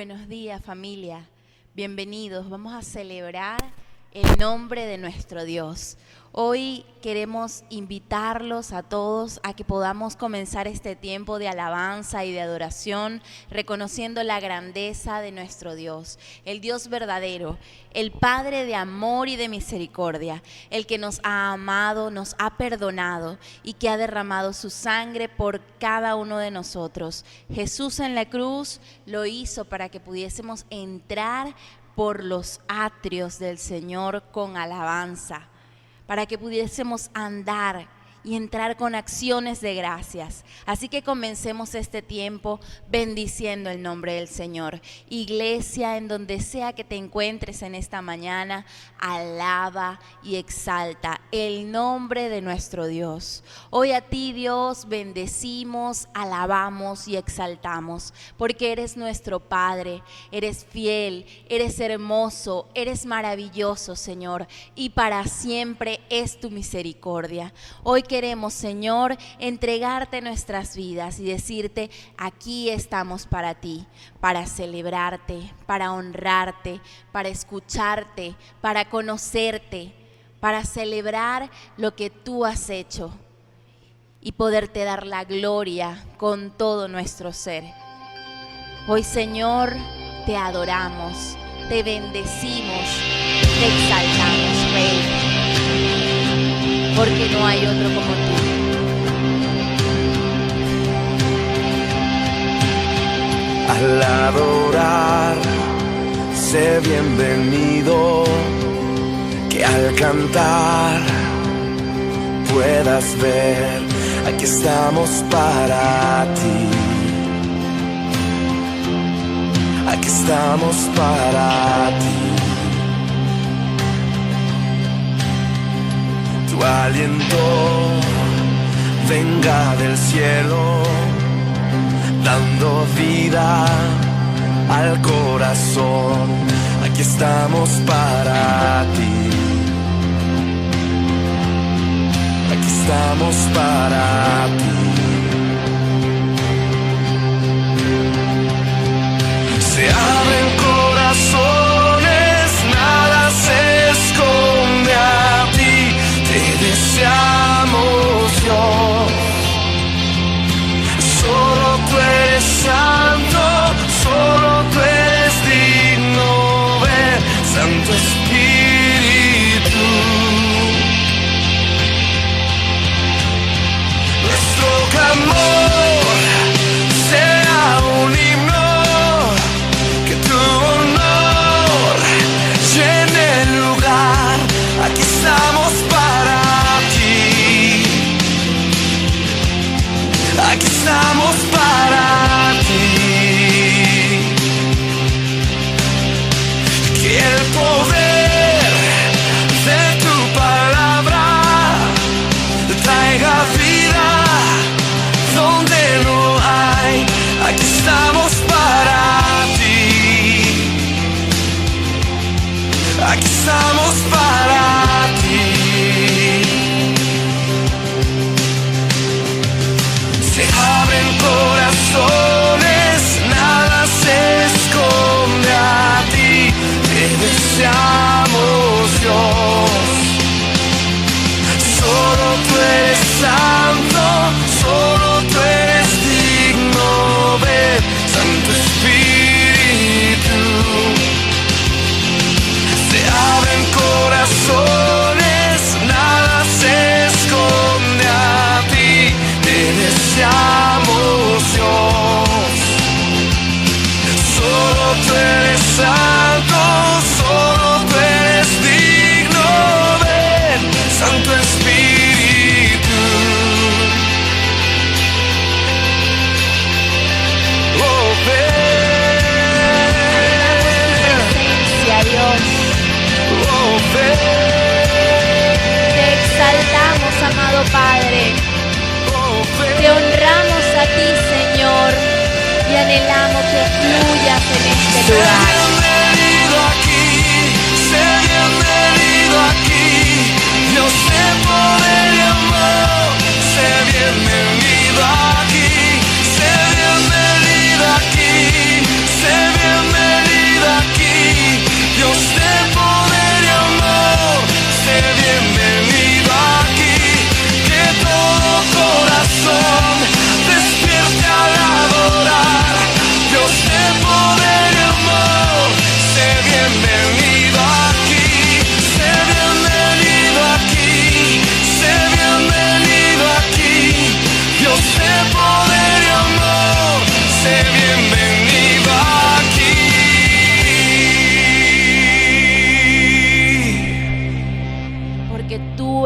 Buenos días, familia. Bienvenidos. Vamos a celebrar el nombre de nuestro Dios. Hoy queremos invitarlos a todos a que podamos comenzar este tiempo de alabanza y de adoración, reconociendo la grandeza de nuestro Dios, el Dios verdadero, el Padre de amor y de misericordia, el que nos ha amado, nos ha perdonado y que ha derramado su sangre por cada uno de nosotros. Jesús en la cruz lo hizo para que pudiésemos entrar por los atrios del Señor con alabanza, para que pudiésemos andar y entrar con acciones de gracias. Así que comencemos este tiempo bendiciendo el nombre del Señor. Iglesia, en donde sea que te encuentres en esta mañana, alaba y exalta el nombre de nuestro Dios. Hoy a ti, Dios, bendecimos, alabamos y exaltamos, porque eres nuestro Padre, eres fiel, eres hermoso, eres maravilloso, Señor, y para siempre es tu misericordia. Hoy queremos, Señor, entregarte nuestras vidas y decirte: aquí estamos para ti, para celebrarte, para honrarte, para escucharte, para conocerte, para celebrar lo que tú has hecho y poderte dar la gloria con todo nuestro ser. Hoy, Señor, te adoramos, te bendecimos, te exaltamos, Rey, porque no hay otro como tú. Al adorar, sé bienvenido, que al cantar puedas ver, aquí estamos para ti, aquí estamos para ti. Tu aliento venga del cielo, dando vida al corazón. Aquí estamos para ti, aquí estamos para ti. Se abren corazones, nada se esconde a ti. Te deseamos, Dios. Solo tú eres santo, solo tú eres digno, ven, Santo Espíritu. Nuestro clamor sea un himno, que tu honor llene el lugar. Aquí estamos para ti, aquí estamos para ti. Que el poder de tu palabra traiga vida donde no hay. Aquí estamos para ti, aquí estamos para ti. Se abren corazones, nada se esconde a ti. Te deseamos, Dios. Solo tú eres santo, solo tú eres digno, ven, Santo Espíritu. Se abren corazones, nada se esconde a ti. Te deseamos, Dios. Solo tú eres santo, solo tú eres digno, ven, Santo Espíritu. Oh, ven. Presencia, Dios. Oh, ven. Te exaltamos, amado Padre. Oh, ven. Te honramos a ti, Señor, y anhelamos que fluyas en este Sé lugar. bienvenido aquí, sé bienvenido aquí, Dios de poder y amor. Sé bienvenido aquí, sé bienvenido aquí, sé bienvenido.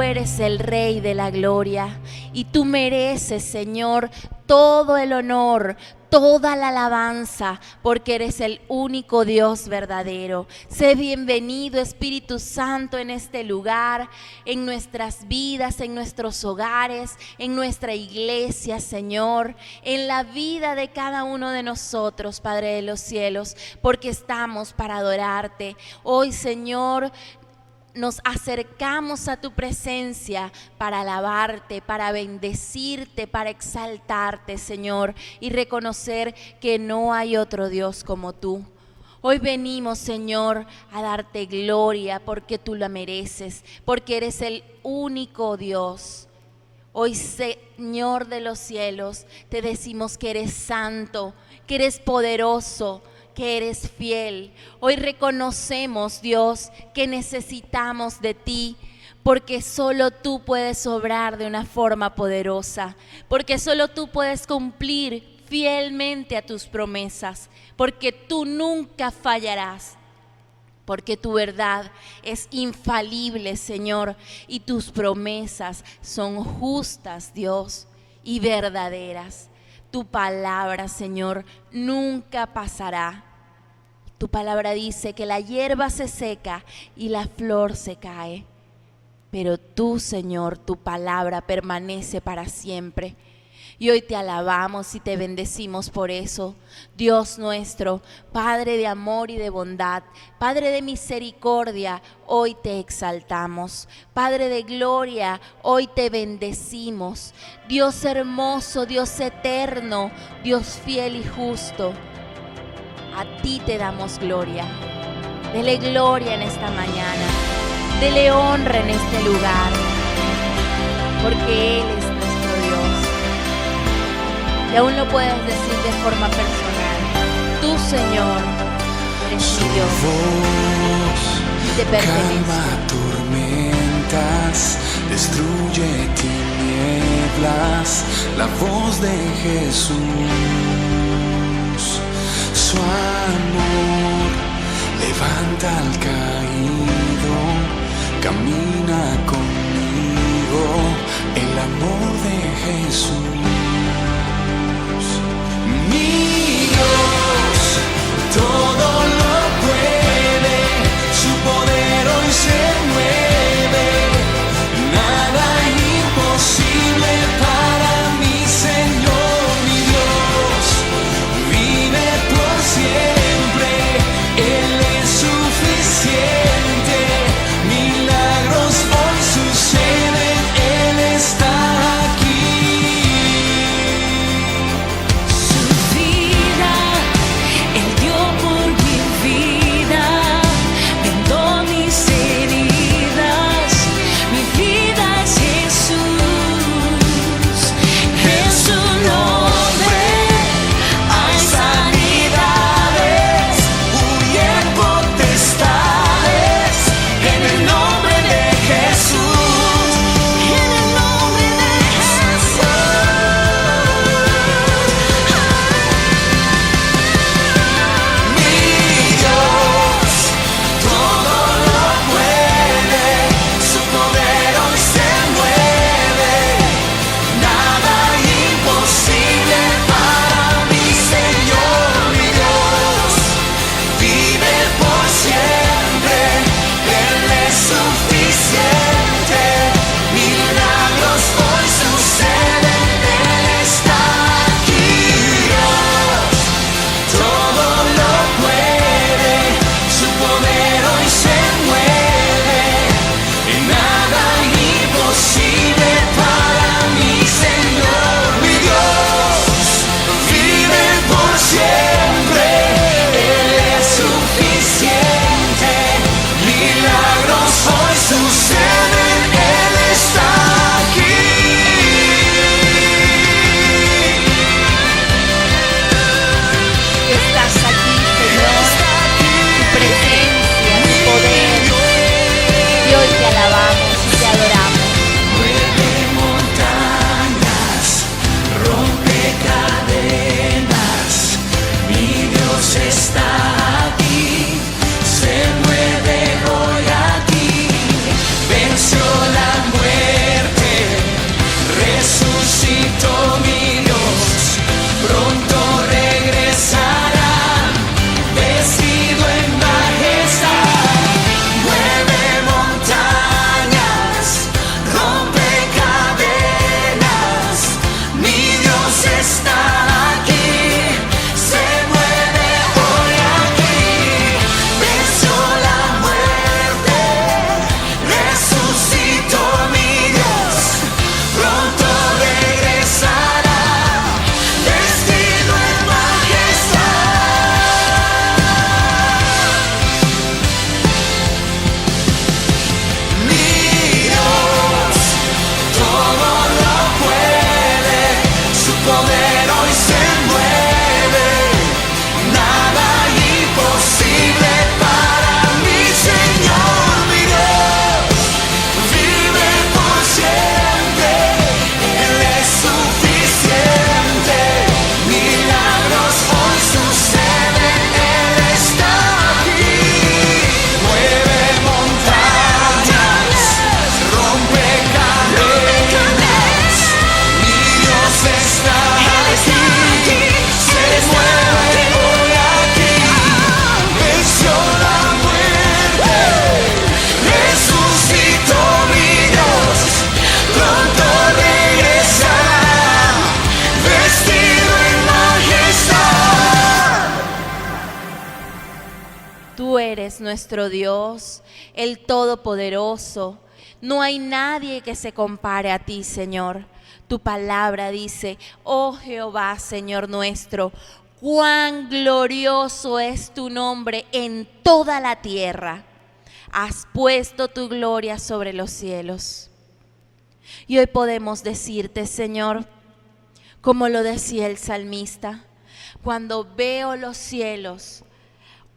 eres el Rey de la gloria y tú mereces, Señor, todo el honor, toda la alabanza, porque eres el único Dios verdadero. Sé bienvenido, Espíritu Santo, en este lugar, en nuestras vidas, en nuestros hogares, en nuestra iglesia, Señor, en la vida de cada uno de nosotros, Padre de los cielos, porque estamos para adorarte. Hoy, Señor, nos acercamos a tu presencia para alabarte, para bendecirte, para exaltarte, Señor, y reconocer que no hay otro Dios como tú. Hoy venimos, Señor, a darte gloria porque tú la mereces, porque eres el único Dios. Hoy, Señor de los cielos, te decimos que eres santo, que eres poderoso, que eres fiel. Hoy reconocemos, Dios, que necesitamos de ti, porque solo tú puedes obrar de una forma poderosa, porque solo tú puedes cumplir fielmente a tus promesas, porque tú nunca fallarás, porque tu verdad es infalible, Señor, y tus promesas son justas, Dios, y verdaderas. Tu palabra, Señor, nunca pasará. Tu palabra dice que la hierba se seca y la flor se cae, pero tú, Señor, tu palabra permanece para siempre. Y hoy te alabamos y te bendecimos por eso, Dios nuestro, Padre de amor y de bondad, Padre de misericordia, hoy te exaltamos. Padre de gloria, hoy te bendecimos. Dios hermoso, Dios eterno, Dios fiel y justo, a ti te damos gloria. Dele gloria en esta mañana, dele honra en este lugar, porque Él es nuestro Dios. Y aún lo puedes decir de forma personal: tú, Señor, eres mi Dios y te pertenezco. Calma tormentas, destruye tinieblas, la voz de Jesús. Su amor levanta al caído, camina conmigo, el amor de Jesús. Mi Dios todo lo puede, su poder hoy se mueve, nada imposible para mi Señor, mi Dios vive por siempre, Él es suficiente, milagros hoy suceden. eres nuestro Dios, el Todopoderoso. No hay nadie que se compare a ti, Señor. Tu palabra dice: oh Jehová, Señor nuestro, cuán glorioso es tu nombre en toda la tierra. Has puesto tu gloria sobre los cielos. Y hoy podemos decirte, Señor, como lo decía el salmista: cuando veo los cielos,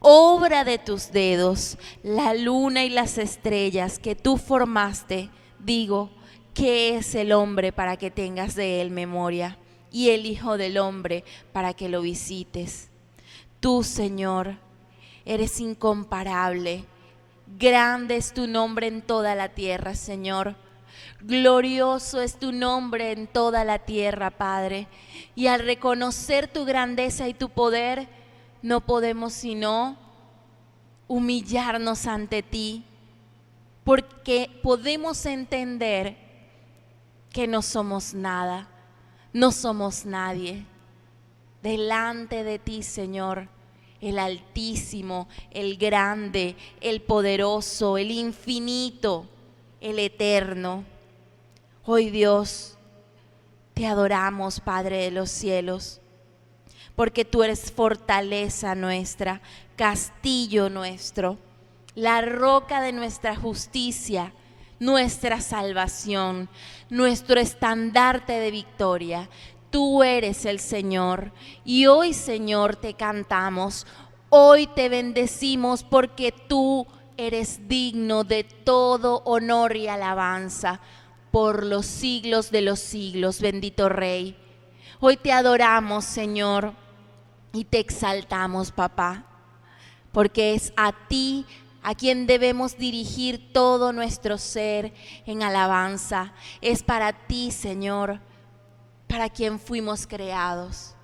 obra de tus dedos, la luna y las estrellas que tú formaste, digo, ¿qué es el hombre para que tengas de él memoria? Y el Hijo del Hombre para que lo visites. Tú, Señor, eres incomparable. Grande es tu nombre en toda la tierra, Señor. Glorioso es tu nombre en toda la tierra, Padre. Y al reconocer tu grandeza y tu poder, no podemos sino humillarnos ante ti, porque podemos entender que no somos nada, no somos nadie. Delante de ti, Señor, el Altísimo, el Grande, el Poderoso, el Infinito, el Eterno. Hoy, Dios, te adoramos, Padre de los cielos, porque tú eres fortaleza nuestra, castillo nuestro, la roca de nuestra justicia, nuestra salvación, nuestro estandarte de victoria. Tú eres el Señor, y hoy, Señor, te cantamos, hoy te bendecimos, porque tú eres digno de todo honor y alabanza por los siglos de los siglos, bendito Rey. Hoy te adoramos, Señor, y te exaltamos, papá, porque es a ti a quien debemos dirigir todo nuestro ser en alabanza. Es para ti, Señor, para quien fuimos creados.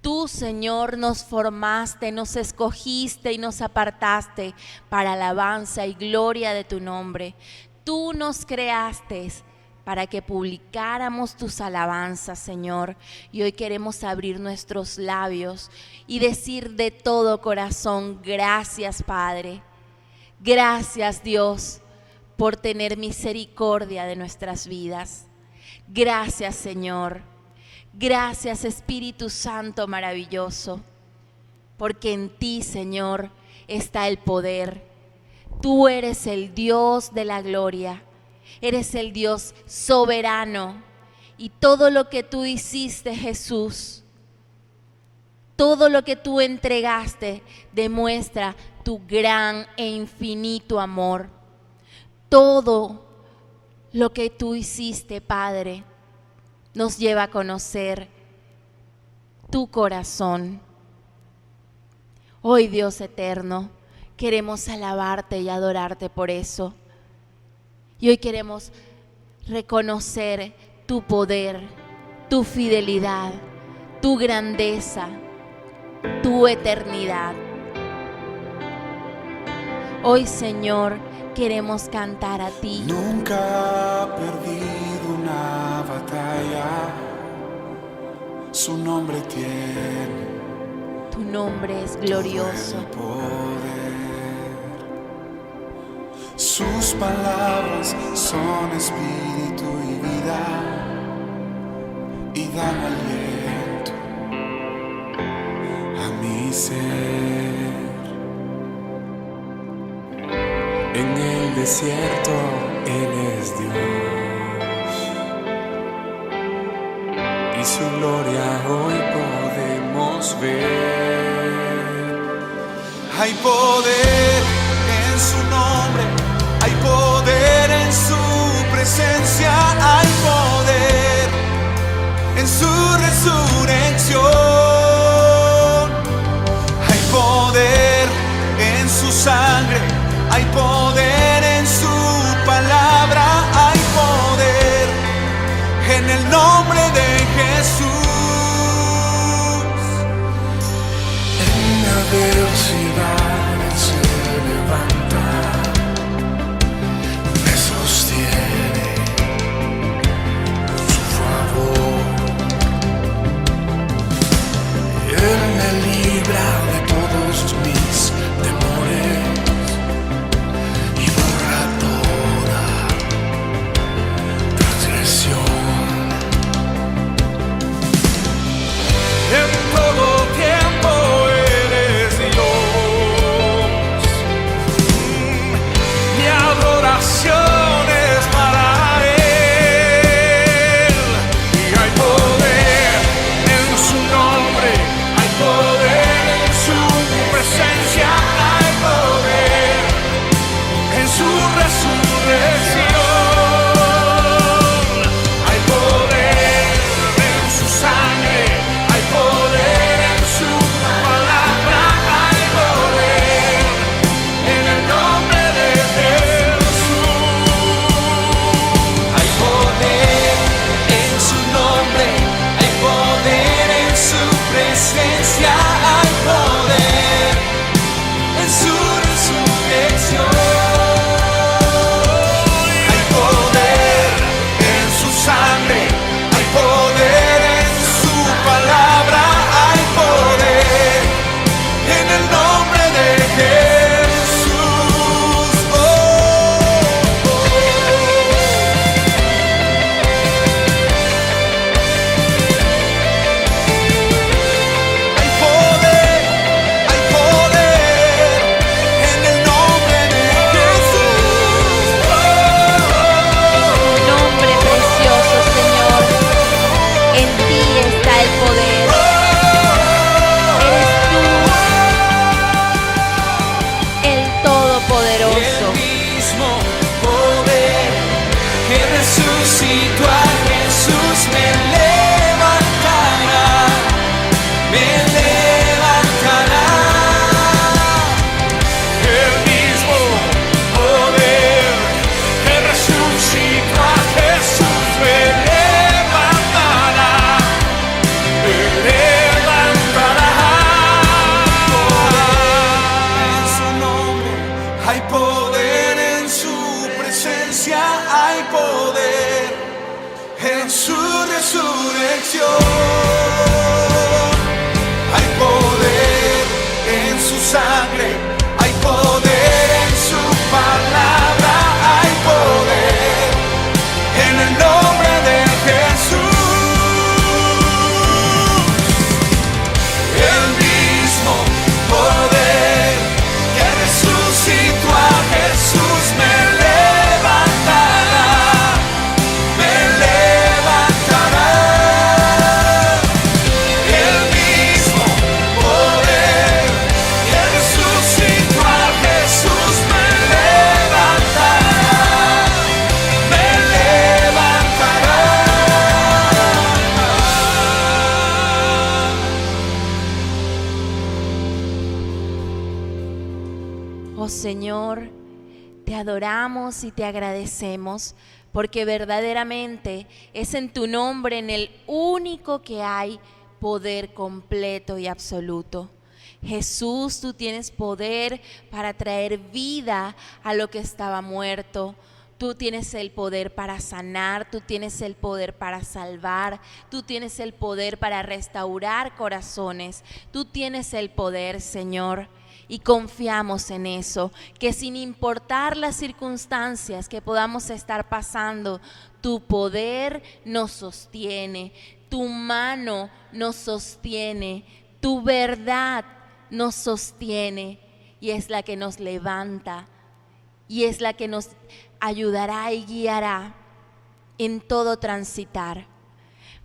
Tú, Señor, nos formaste, nos escogiste y nos apartaste para alabanza y gloria de tu nombre. Tú nos creaste para que publicáramos tus alabanzas, Señor. Y hoy queremos abrir nuestros labios y decir de todo corazón: gracias, Padre. Gracias, Dios, por tener misericordia de nuestras vidas. Gracias, Señor. Gracias, Espíritu Santo maravilloso, porque en ti, Señor, está el poder. Tú eres el Dios de la gloria. Eres el Dios soberano, y todo lo que tú hiciste, Jesús, todo lo que tú entregaste, demuestra tu gran e infinito amor. Todo lo que tú hiciste, Padre, nos lleva a conocer tu corazón. Hoy, Dios eterno, queremos alabarte y adorarte por eso. Y hoy queremos reconocer tu poder, tu fidelidad, tu grandeza, tu eternidad. Hoy, Señor, queremos cantar a ti. Nunca ha perdido una batalla, su nombre tiene. Tu nombre es glorioso. El poder. Sus palabras son espíritu y vida, y dan aliento a mi ser. En el desierto Él es Dios, y su gloria hoy podemos ver. Hay poder en su nombre, hay poder en su presencia, hay poder en su resurrección, hay poder en su sangre, hay poder en su palabra, hay poder en el nombre de Jesús. En la adversidad Él se levanta, me sostiene Señor, te adoramos y te agradecemos porque verdaderamente es en tu nombre, en el único que hay poder completo y absoluto. Jesús, tú tienes poder para traer vida a lo que estaba muerto. Tú tienes el poder para sanar, tú tienes el poder para salvar, tú tienes el poder para restaurar corazones, tú tienes el poder, Señor. Y confiamos en eso, que sin importar las circunstancias que podamos estar pasando, tu poder nos sostiene, tu mano nos sostiene, tu verdad nos sostiene y es la que nos levanta y es la que nos ayudará y guiará en todo transitar,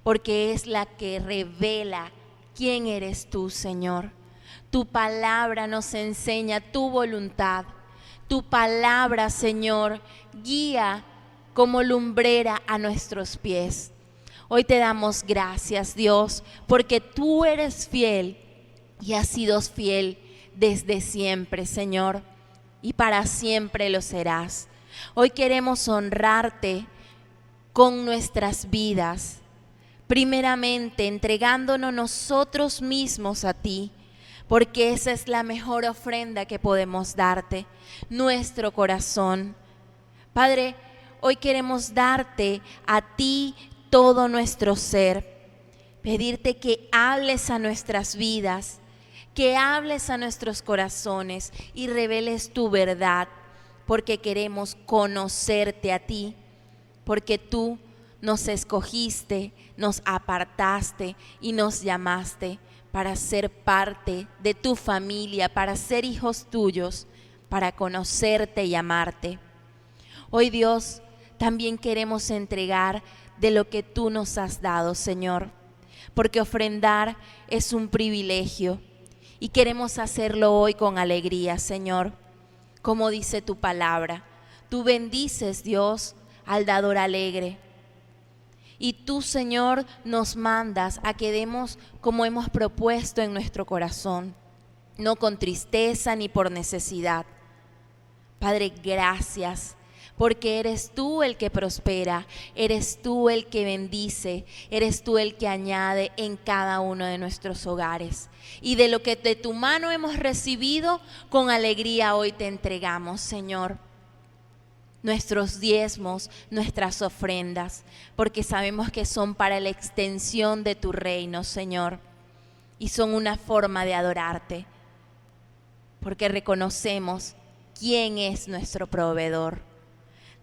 porque es la que revela quién eres tú, Señor. Tu palabra nos enseña tu voluntad. Tu palabra, Señor, guía como lumbrera a nuestros pies. Hoy te damos gracias, Dios, porque tú eres fiel y has sido fiel desde siempre, Señor, y para siempre lo serás. Hoy queremos honrarte con nuestras vidas, primeramente entregándonos nosotros mismos a ti, porque esa es la mejor ofrenda que podemos darte, nuestro corazón. Padre, hoy queremos darte a ti todo nuestro ser, pedirte que hables a nuestras vidas, que hables a nuestros corazones y reveles tu verdad, porque queremos conocerte a ti, porque tú nos escogiste, nos apartaste y nos llamaste para ser parte de tu familia, para ser hijos tuyos, para conocerte y amarte. Hoy, Dios, también queremos entregar de lo que tú nos has dado, Señor, porque ofrendar es un privilegio y queremos hacerlo hoy con alegría, Señor. Como dice tu palabra, tú bendices, Dios, al dador alegre. Y tú, Señor, nos mandas a que demos como hemos propuesto en nuestro corazón, no con tristeza ni por necesidad. Padre, gracias, porque eres tú el que prospera, eres tú el que bendice, eres tú el que añade en cada uno de nuestros hogares. Y de lo que de tu mano hemos recibido, con alegría hoy te entregamos, Señor, nuestros diezmos, nuestras ofrendas, porque sabemos que son para la extensión de tu reino, Señor, y son una forma de adorarte, porque reconocemos quién es nuestro proveedor.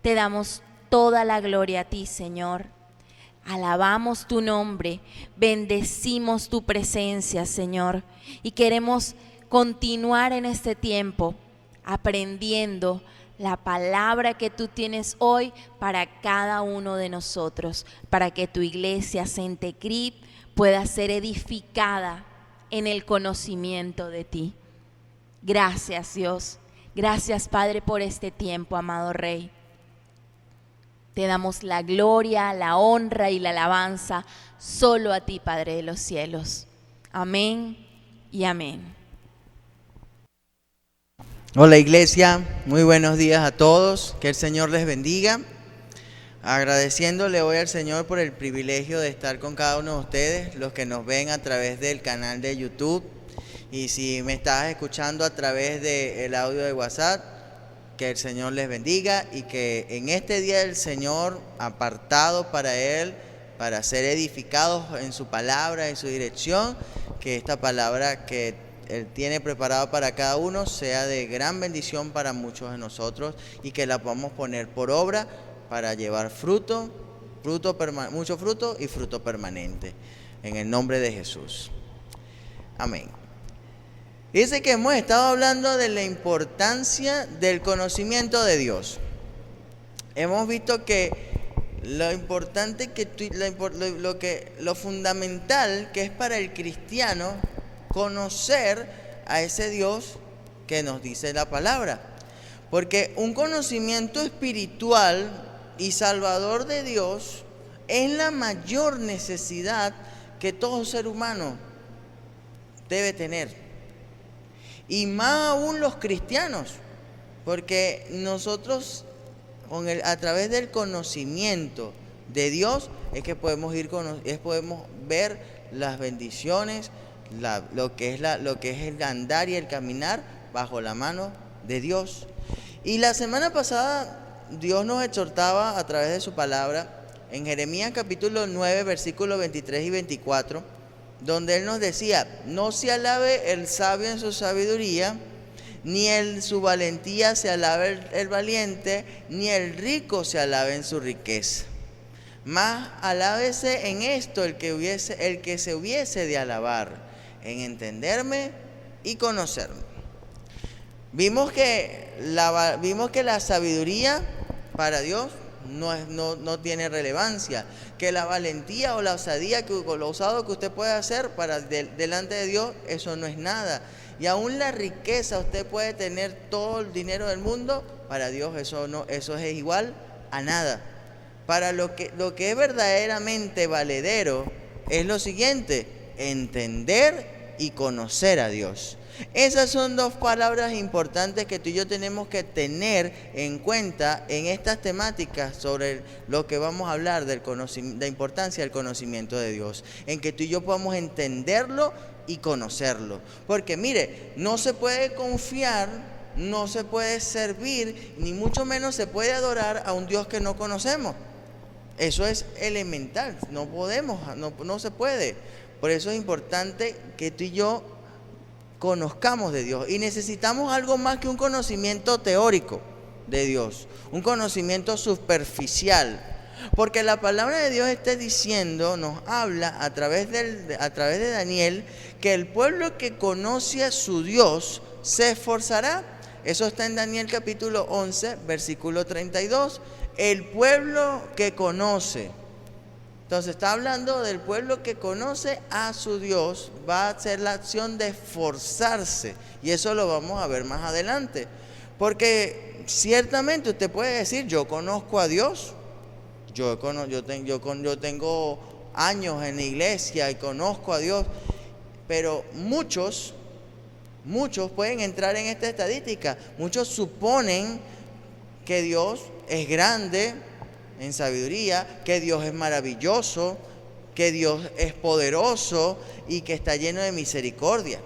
Te damos toda la gloria a ti, Señor. Alabamos tu nombre, bendecimos tu presencia, Señor, y queremos continuar en este tiempo aprendiendo la palabra que tú tienes hoy para cada uno de nosotros, para que tu iglesia Centecrip pueda ser edificada en el conocimiento de ti. Gracias, Dios. Gracias, Padre, por este tiempo, amado Rey. Te damos la gloria, la honra y la alabanza solo a ti, Padre de los cielos. Amén y amén. Hola iglesia, muy buenos días a todos, que el Señor les bendiga. Agradeciéndole hoy al Señor por el privilegio de estar con cada uno de ustedes, los que nos ven a través del canal de YouTube. Y si me estás escuchando a través del audio de WhatsApp, que el Señor les bendiga y que en este día del Señor, apartado para Él, para ser edificados en su palabra, en su dirección, que esta palabra que Él tiene preparado para cada uno sea de gran bendición para muchos de nosotros y que la podamos poner por obra para llevar mucho fruto y fruto permanente. En el nombre de Jesús. Amén. Dice que hemos estado hablando de la importancia del conocimiento de Dios. Hemos visto que lo importante lo fundamental que es para el cristiano conocer a ese Dios que nos dice la palabra. Porque un conocimiento espiritual y salvador de Dios es la mayor necesidad que todo ser humano debe tener. Y más aún los cristianos, Porque nosotros a través del conocimiento de Dios es que podemos podemos ver las bendiciones, lo que es el andar y el caminar bajo la mano de Dios. Y la semana pasada Dios nos exhortaba a través de su palabra en Jeremías capítulo 9 versículos 23 y 24, donde Él nos decía: no se alabe el sabio en su sabiduría, ni en su valentía se alabe el valiente, ni el rico se alabe en su riqueza. Mas alábese en esto el que se hubiese de alabar, en entenderme y conocerme. Vimos que la sabiduría para Dios no tiene relevancia, que la valentía o la osadía o lo osado que usted puede hacer delante de Dios, eso no es nada. Y aún la riqueza, usted puede tener todo el dinero del mundo, para Dios eso es igual a nada. Para lo que es verdaderamente valedero es lo siguiente: entender y conocer a Dios. Esas son dos palabras importantes que tú y yo tenemos que tener en cuenta en estas temáticas sobre lo que vamos a hablar de la importancia del conocimiento de Dios, en que tú y yo podamos entenderlo y conocerlo. Porque mire, no se puede confiar, no se puede servir, ni mucho menos se puede adorar a un Dios que no conocemos. Eso es elemental, no se puede. Por eso es importante que tú y yo conozcamos de Dios, y necesitamos algo más que un conocimiento teórico de Dios, un conocimiento superficial, porque la palabra de Dios está diciendo, nos habla a través de Daniel, que el pueblo que conoce a su Dios se esforzará. Eso está en Daniel capítulo 11 versículo 32. El pueblo que conoce. Entonces está hablando del pueblo que conoce a su Dios, va a hacer la acción de esforzarse, y eso lo vamos a ver más adelante. Porque ciertamente usted puede decir: yo conozco a Dios, yo tengo años en la iglesia y conozco a Dios, pero muchos pueden entrar en esta estadística. Muchos suponen que Dios es grande en sabiduría, que Dios es maravilloso, que Dios es poderoso y que está lleno de misericordia.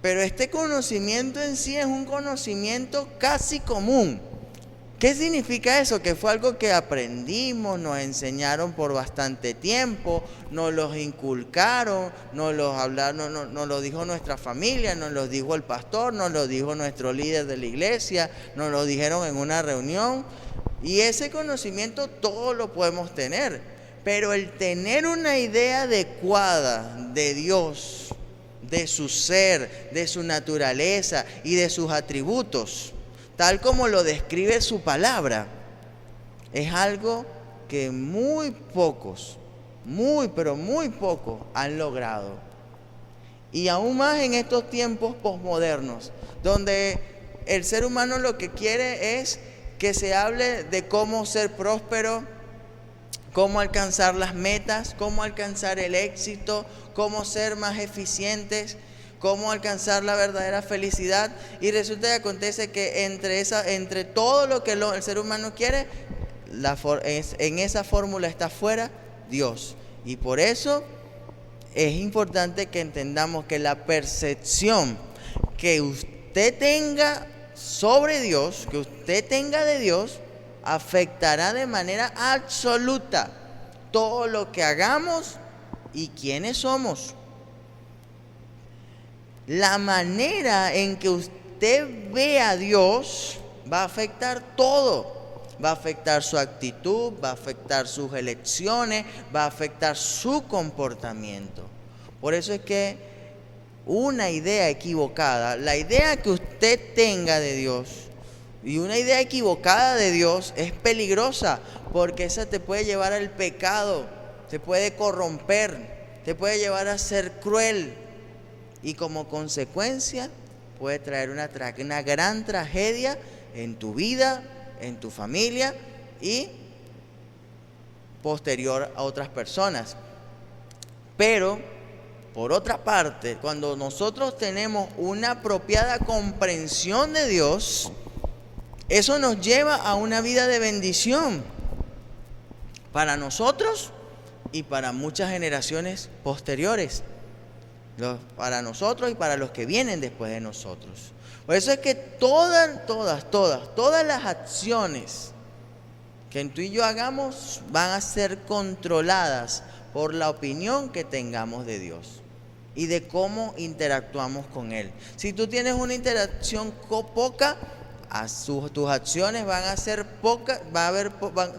Pero este conocimiento en sí es un conocimiento casi común. ¿Qué significa eso? Que fue algo que aprendimos, nos enseñaron por bastante tiempo, nos los inculcaron, nos lo dijo nuestra familia, nos lo dijo el pastor, nos lo dijo nuestro líder de la iglesia, nos lo dijeron en una reunión. Y ese conocimiento todo lo podemos tener, pero el tener una idea adecuada de Dios, de su ser, de su naturaleza y de sus atributos, tal como lo describe su palabra, es algo que muy pocos han logrado. Y aún más en estos tiempos posmodernos, donde el ser humano lo que quiere es que se hable de cómo ser próspero, cómo alcanzar las metas, cómo alcanzar el éxito, cómo ser más eficientes, cómo alcanzar la verdadera felicidad. Y resulta y acontece que entre todo lo que el ser humano quiere, en esa fórmula está fuera Dios. Y por eso es importante que entendamos que la percepción que usted tenga sobre Dios, que usted tenga de Dios, afectará de manera absoluta todo lo que hagamos y quiénes somos. La manera en que usted ve a Dios va a afectar todo. Va a afectar su actitud, va a afectar sus elecciones, va a afectar su comportamiento. Por eso es que una idea equivocada, la idea que usted tenga de Dios, y una idea equivocada de Dios es peligrosa, porque esa te puede llevar al pecado, te puede corromper, te puede llevar a ser cruel, y como consecuencia puede traer una gran tragedia en tu vida, en tu familia y posterior a otras personas. Pero por otra parte, cuando nosotros tenemos una apropiada comprensión de Dios, Eso nos lleva a una vida de bendición para nosotros y para muchas generaciones posteriores. Para nosotros y para los que vienen después de nosotros. Por eso es que todas las acciones que tú y yo hagamos van a ser controladas por la opinión que tengamos de Dios y de cómo interactuamos con Él. Si tú tienes una interacción poca, tus acciones van a ser pocas,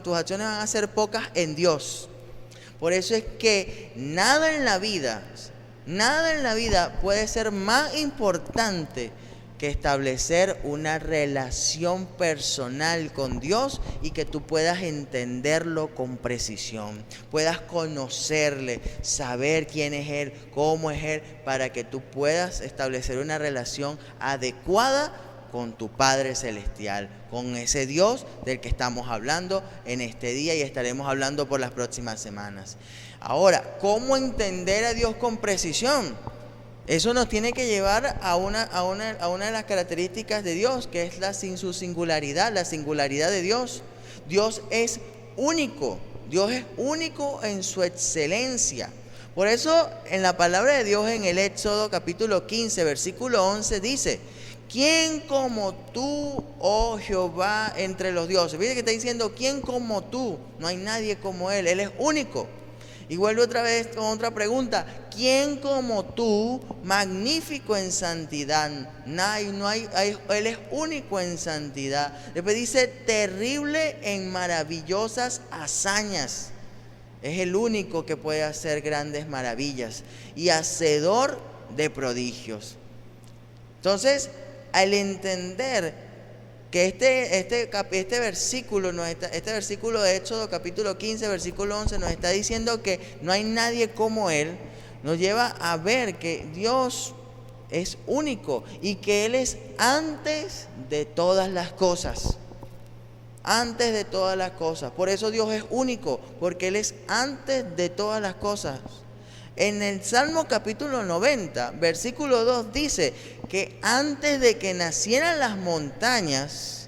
tus acciones van a ser pocas en Dios. Por eso es que nada en la vida puede ser más importante que establecer una relación personal con Dios y que tú puedas entenderlo con precisión, puedas conocerle, saber quién es Él, cómo es Él, para que tú puedas establecer una relación adecuada con tu Padre Celestial, con ese Dios del que estamos hablando en este día y estaremos hablando por las próximas semanas. Ahora, ¿cómo entender a Dios con precisión? Eso nos tiene que llevar a una de las características de Dios, que es la singularidad de Dios. Dios es único en su excelencia. Por eso en la palabra de Dios en el Éxodo capítulo 15, versículo 11 dice: ¿quién como tú, oh Jehová, entre los dioses? Fíjate que está diciendo, ¿quién como tú? No hay nadie como Él, Él es único. Y vuelve otra vez con otra pregunta: ¿quién como tú, magnífico en santidad? Él es único en santidad. Después dice, terrible en maravillosas hazañas. Es el único que puede hacer grandes maravillas y hacedor de prodigios. Entonces, al entender que este versículo de Éxodo capítulo 15, versículo 11 nos está diciendo que no hay nadie como Él, nos lleva a ver que Dios es único y que Él es antes de todas las cosas. Antes de todas las cosas. Por eso Dios es único, porque Él es antes de todas las cosas. En el Salmo capítulo 90, versículo 2 dice que antes de que nacieran las montañas,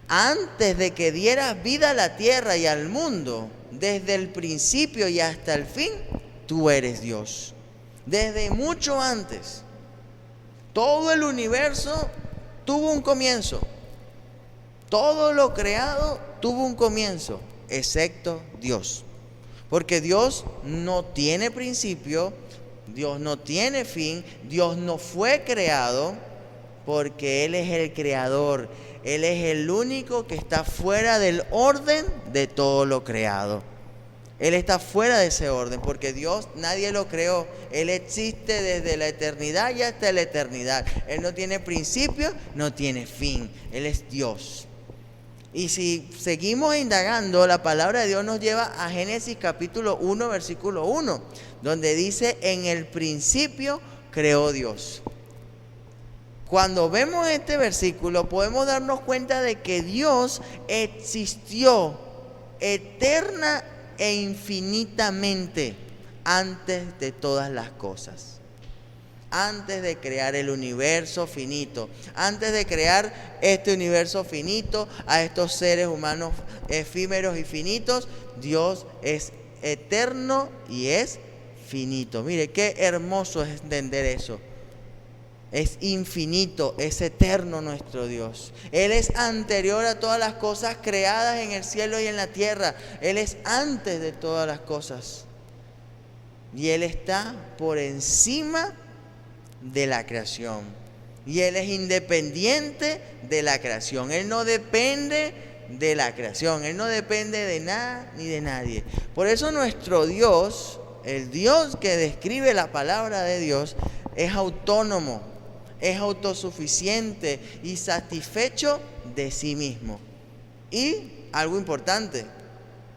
antes de que dieras vida a la tierra y al mundo, desde el principio y hasta el fin, tú eres Dios. Desde mucho antes, todo el universo tuvo un comienzo. Todo lo creado tuvo un comienzo, excepto Dios. Porque Dios no tiene principio, Dios no tiene fin, Dios no fue creado, porque Él es el creador. Él es el único que está fuera del orden de todo lo creado. Él está fuera de ese orden, porque Dios nadie lo creó. Él existe desde la eternidad y hasta la eternidad. Él no tiene principio, no tiene fin. Él es Dios. Y si seguimos indagando, la palabra de Dios nos lleva a Génesis capítulo 1, versículo 1, donde dice, en el principio creó Dios. Cuando vemos este versículo, podemos darnos cuenta de que Dios existió eterna e infinitamente antes de todas las cosas. Antes de crear el universo finito, antes de crear este universo finito, a estos seres humanos efímeros y finitos, Dios es eterno y es finito. Mire, qué hermoso es entender eso. Es infinito, es eterno nuestro Dios. Él es anterior a todas las cosas creadas en el cielo y en la tierra. Él es antes de todas las cosas. Y Él está por encima de la creación. Y Él es independiente de la creación. Él no depende de la creación. Él no depende de nada ni de nadie. Por eso nuestro Dios, el Dios que describe la palabra de Dios, es autónomo, es autosuficiente y satisfecho de sí mismo. Y algo importante,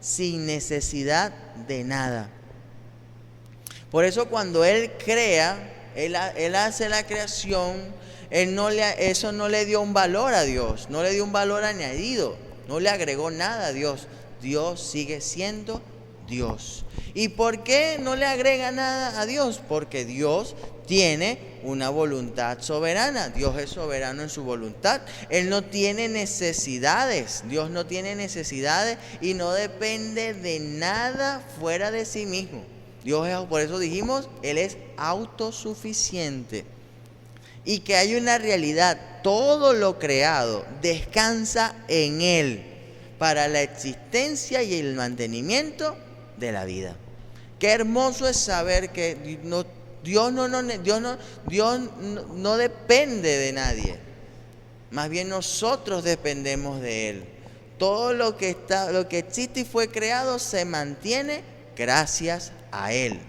sin necesidad de nada. Por eso cuando Él crea, Él hace la creación, eso no le dio un valor a Dios, no le dio un valor añadido, no le agregó nada a Dios. Dios sigue siendo Dios. ¿Y por qué no le agrega nada a Dios? Porque Dios tiene una voluntad soberana. Dios es soberano en su voluntad. Él no tiene necesidades. Dios no tiene necesidades y no depende de nada fuera de sí mismo. Dios es, por eso dijimos, Él es autosuficiente. Y que hay una realidad, todo lo creado descansa en Él para la existencia y el mantenimiento de la vida. Qué hermoso es saber que Dios no depende de nadie. Más bien nosotros dependemos de Él. Todo lo que existe y fue creado se mantiene gracias a Él.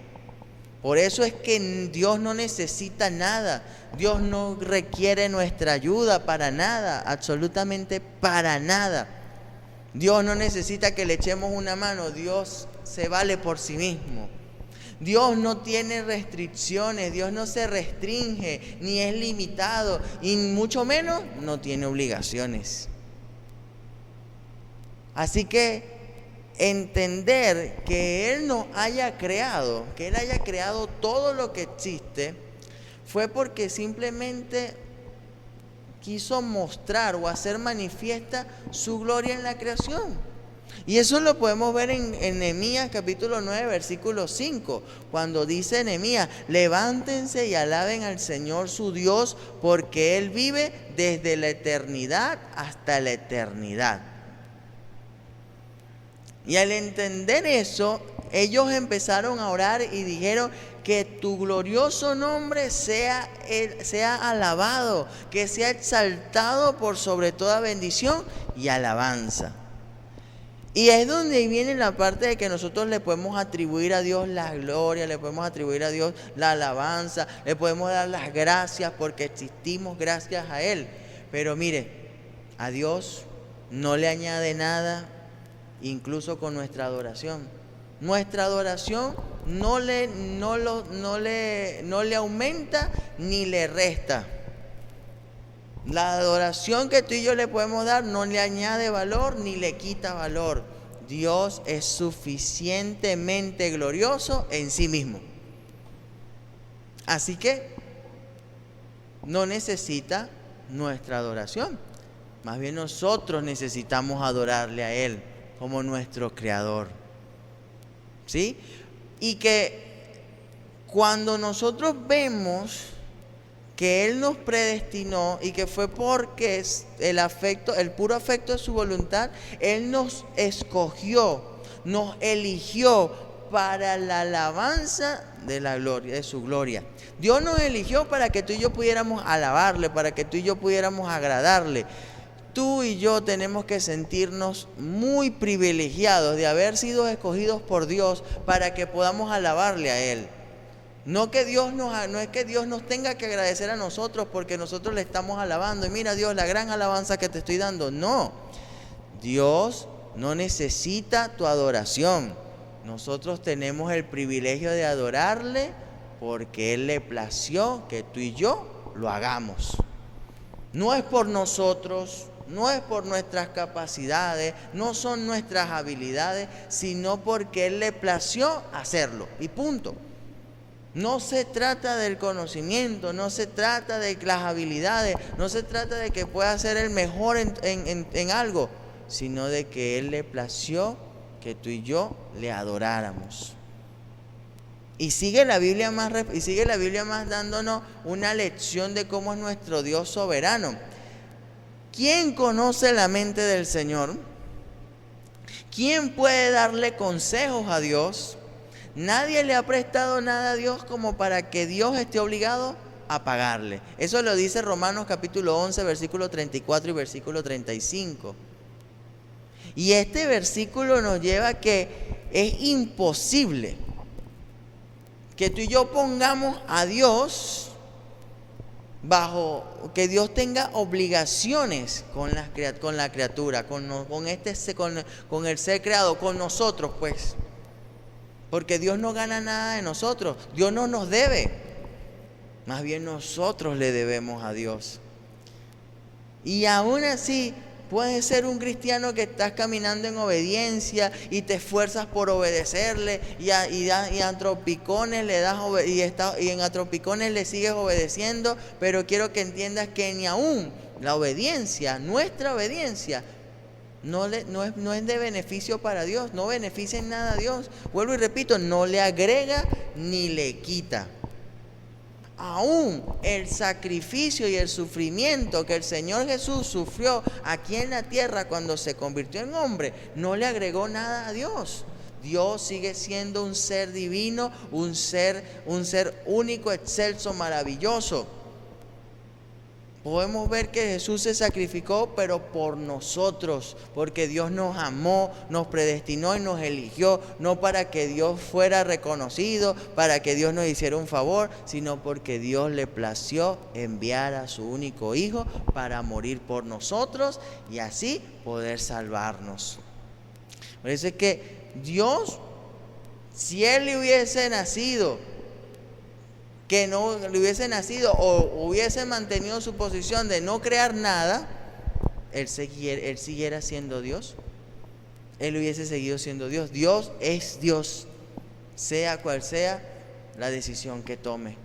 Por eso es que Dios no necesita nada. Dios no requiere nuestra ayuda para nada, absolutamente para nada. Dios no necesita que le echemos una mano. Dios se vale por sí mismo. Dios no tiene restricciones, Dios no se restringe, ni es limitado, y mucho menos no tiene obligaciones. Así que entender que Él nos haya creado, que Él haya creado todo lo que existe, fue porque simplemente quiso mostrar o hacer manifiesta su gloria en la creación. Y eso lo podemos ver en Nehemías capítulo 9, versículo 5, cuando dice Nehemías: levántense y alaben al Señor su Dios, porque Él vive desde la eternidad hasta la eternidad. Y al entender eso, ellos empezaron a orar y dijeron: que tu glorioso nombre sea alabado, que sea exaltado por sobre toda bendición y alabanza. Y es donde viene la parte de que nosotros le podemos atribuir a Dios la gloria, le podemos atribuir a Dios la alabanza, le podemos dar las gracias porque existimos gracias a Él. Pero mire, a Dios no le añade nada, incluso con nuestra adoración. Nuestra adoración no le aumenta ni le resta. La adoración que tú y yo le podemos dar no le añade valor ni le quita valor. Dios es suficientemente glorioso en sí mismo. Así que no necesita nuestra adoración. Más bien nosotros necesitamos adorarle a Él como nuestro Creador. ¿Sí? Y que cuando nosotros vemos que Él nos predestinó y que fue porque el puro afecto de su voluntad, Él nos escogió, nos eligió para la alabanza de la gloria, de su gloria. Dios nos eligió para que tú y yo pudiéramos alabarle, para que tú y yo pudiéramos agradarle. Tú y yo tenemos que sentirnos muy privilegiados de haber sido escogidos por Dios para que podamos alabarle a Él. No es que Dios nos tenga que agradecer a nosotros porque nosotros le estamos alabando. Y mira, Dios, la gran alabanza que te estoy dando. No, Dios no necesita tu adoración. Nosotros tenemos el privilegio de adorarle porque Él le plació que tú y yo lo hagamos. No es por nosotros, no es por nuestras capacidades, no son nuestras habilidades, sino porque Él le plació hacerlo. Y punto. No se trata del conocimiento, no se trata de las habilidades, no se trata de que pueda ser el mejor en algo, sino de que Él le plació que tú y yo le adoráramos. Y sigue la Biblia más dándonos una lección de cómo es nuestro Dios soberano. ¿Quién conoce la mente del Señor? ¿Quién puede darle consejos a Dios? Nadie le ha prestado nada a Dios como para que Dios esté obligado a pagarle. Eso lo dice Romanos capítulo 11, versículo 34 y versículo 35. Y este versículo nos lleva a que es imposible que tú y yo pongamos a Dios bajo, que Dios tenga obligaciones con la criatura, con el ser creado, con nosotros pues. Porque Dios no gana nada de nosotros, Dios no nos debe, más bien nosotros le debemos a Dios. Y aún así, Puedes ser un cristiano que estás caminando en obediencia y te esfuerzas por obedecerle y a tropicones le das y en a tropicones le sigues obedeciendo, pero quiero que entiendas que ni aún la obediencia, nuestra obediencia, no es de beneficio para Dios, no beneficia en nada a Dios. Vuelvo y repito, no le agrega ni le quita. Aún el sacrificio y el sufrimiento que el Señor Jesús sufrió aquí en la tierra cuando se convirtió en hombre, no le agregó nada a Dios. Dios sigue siendo un ser divino, un ser único, excelso, maravilloso. Podemos ver que Jesús se sacrificó, pero por nosotros, porque Dios nos amó, nos predestinó y nos eligió, no para que Dios fuera reconocido, para que Dios nos hiciera un favor, sino porque Dios le plació enviar a su único Hijo para morir por nosotros y así poder salvarnos. Por eso es que Dios, si Él le hubiese nacido, que no le hubiese nacido o hubiese mantenido su posición de no crear nada, él siguiera siendo Dios. Él hubiese seguido siendo Dios. Dios es Dios, sea cual sea la decisión que tome.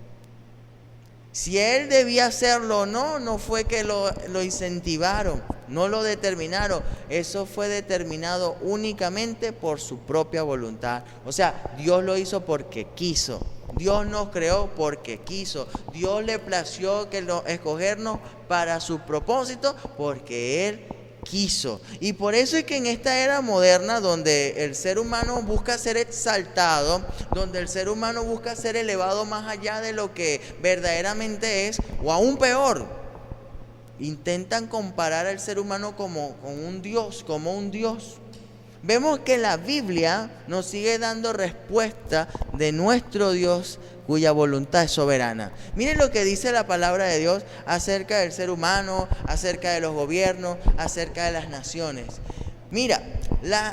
Si él debía hacerlo o no, no fue que lo incentivaron, no lo determinaron. Eso fue determinado únicamente por su propia voluntad. O sea, Dios lo hizo porque quiso. Dios nos creó porque quiso. Dios le plació escogernos para su propósito porque Él quiso. Y por eso es que en esta era moderna, donde el ser humano busca ser exaltado, donde el ser humano busca ser elevado más allá de lo que verdaderamente es, o aún peor, intentan comparar al ser humano como un Dios. Vemos que la Biblia nos sigue dando respuesta de nuestro Dios, cuya voluntad es soberana. Miren lo que dice la palabra de Dios acerca del ser humano, acerca de los gobiernos, acerca de las naciones. Mira,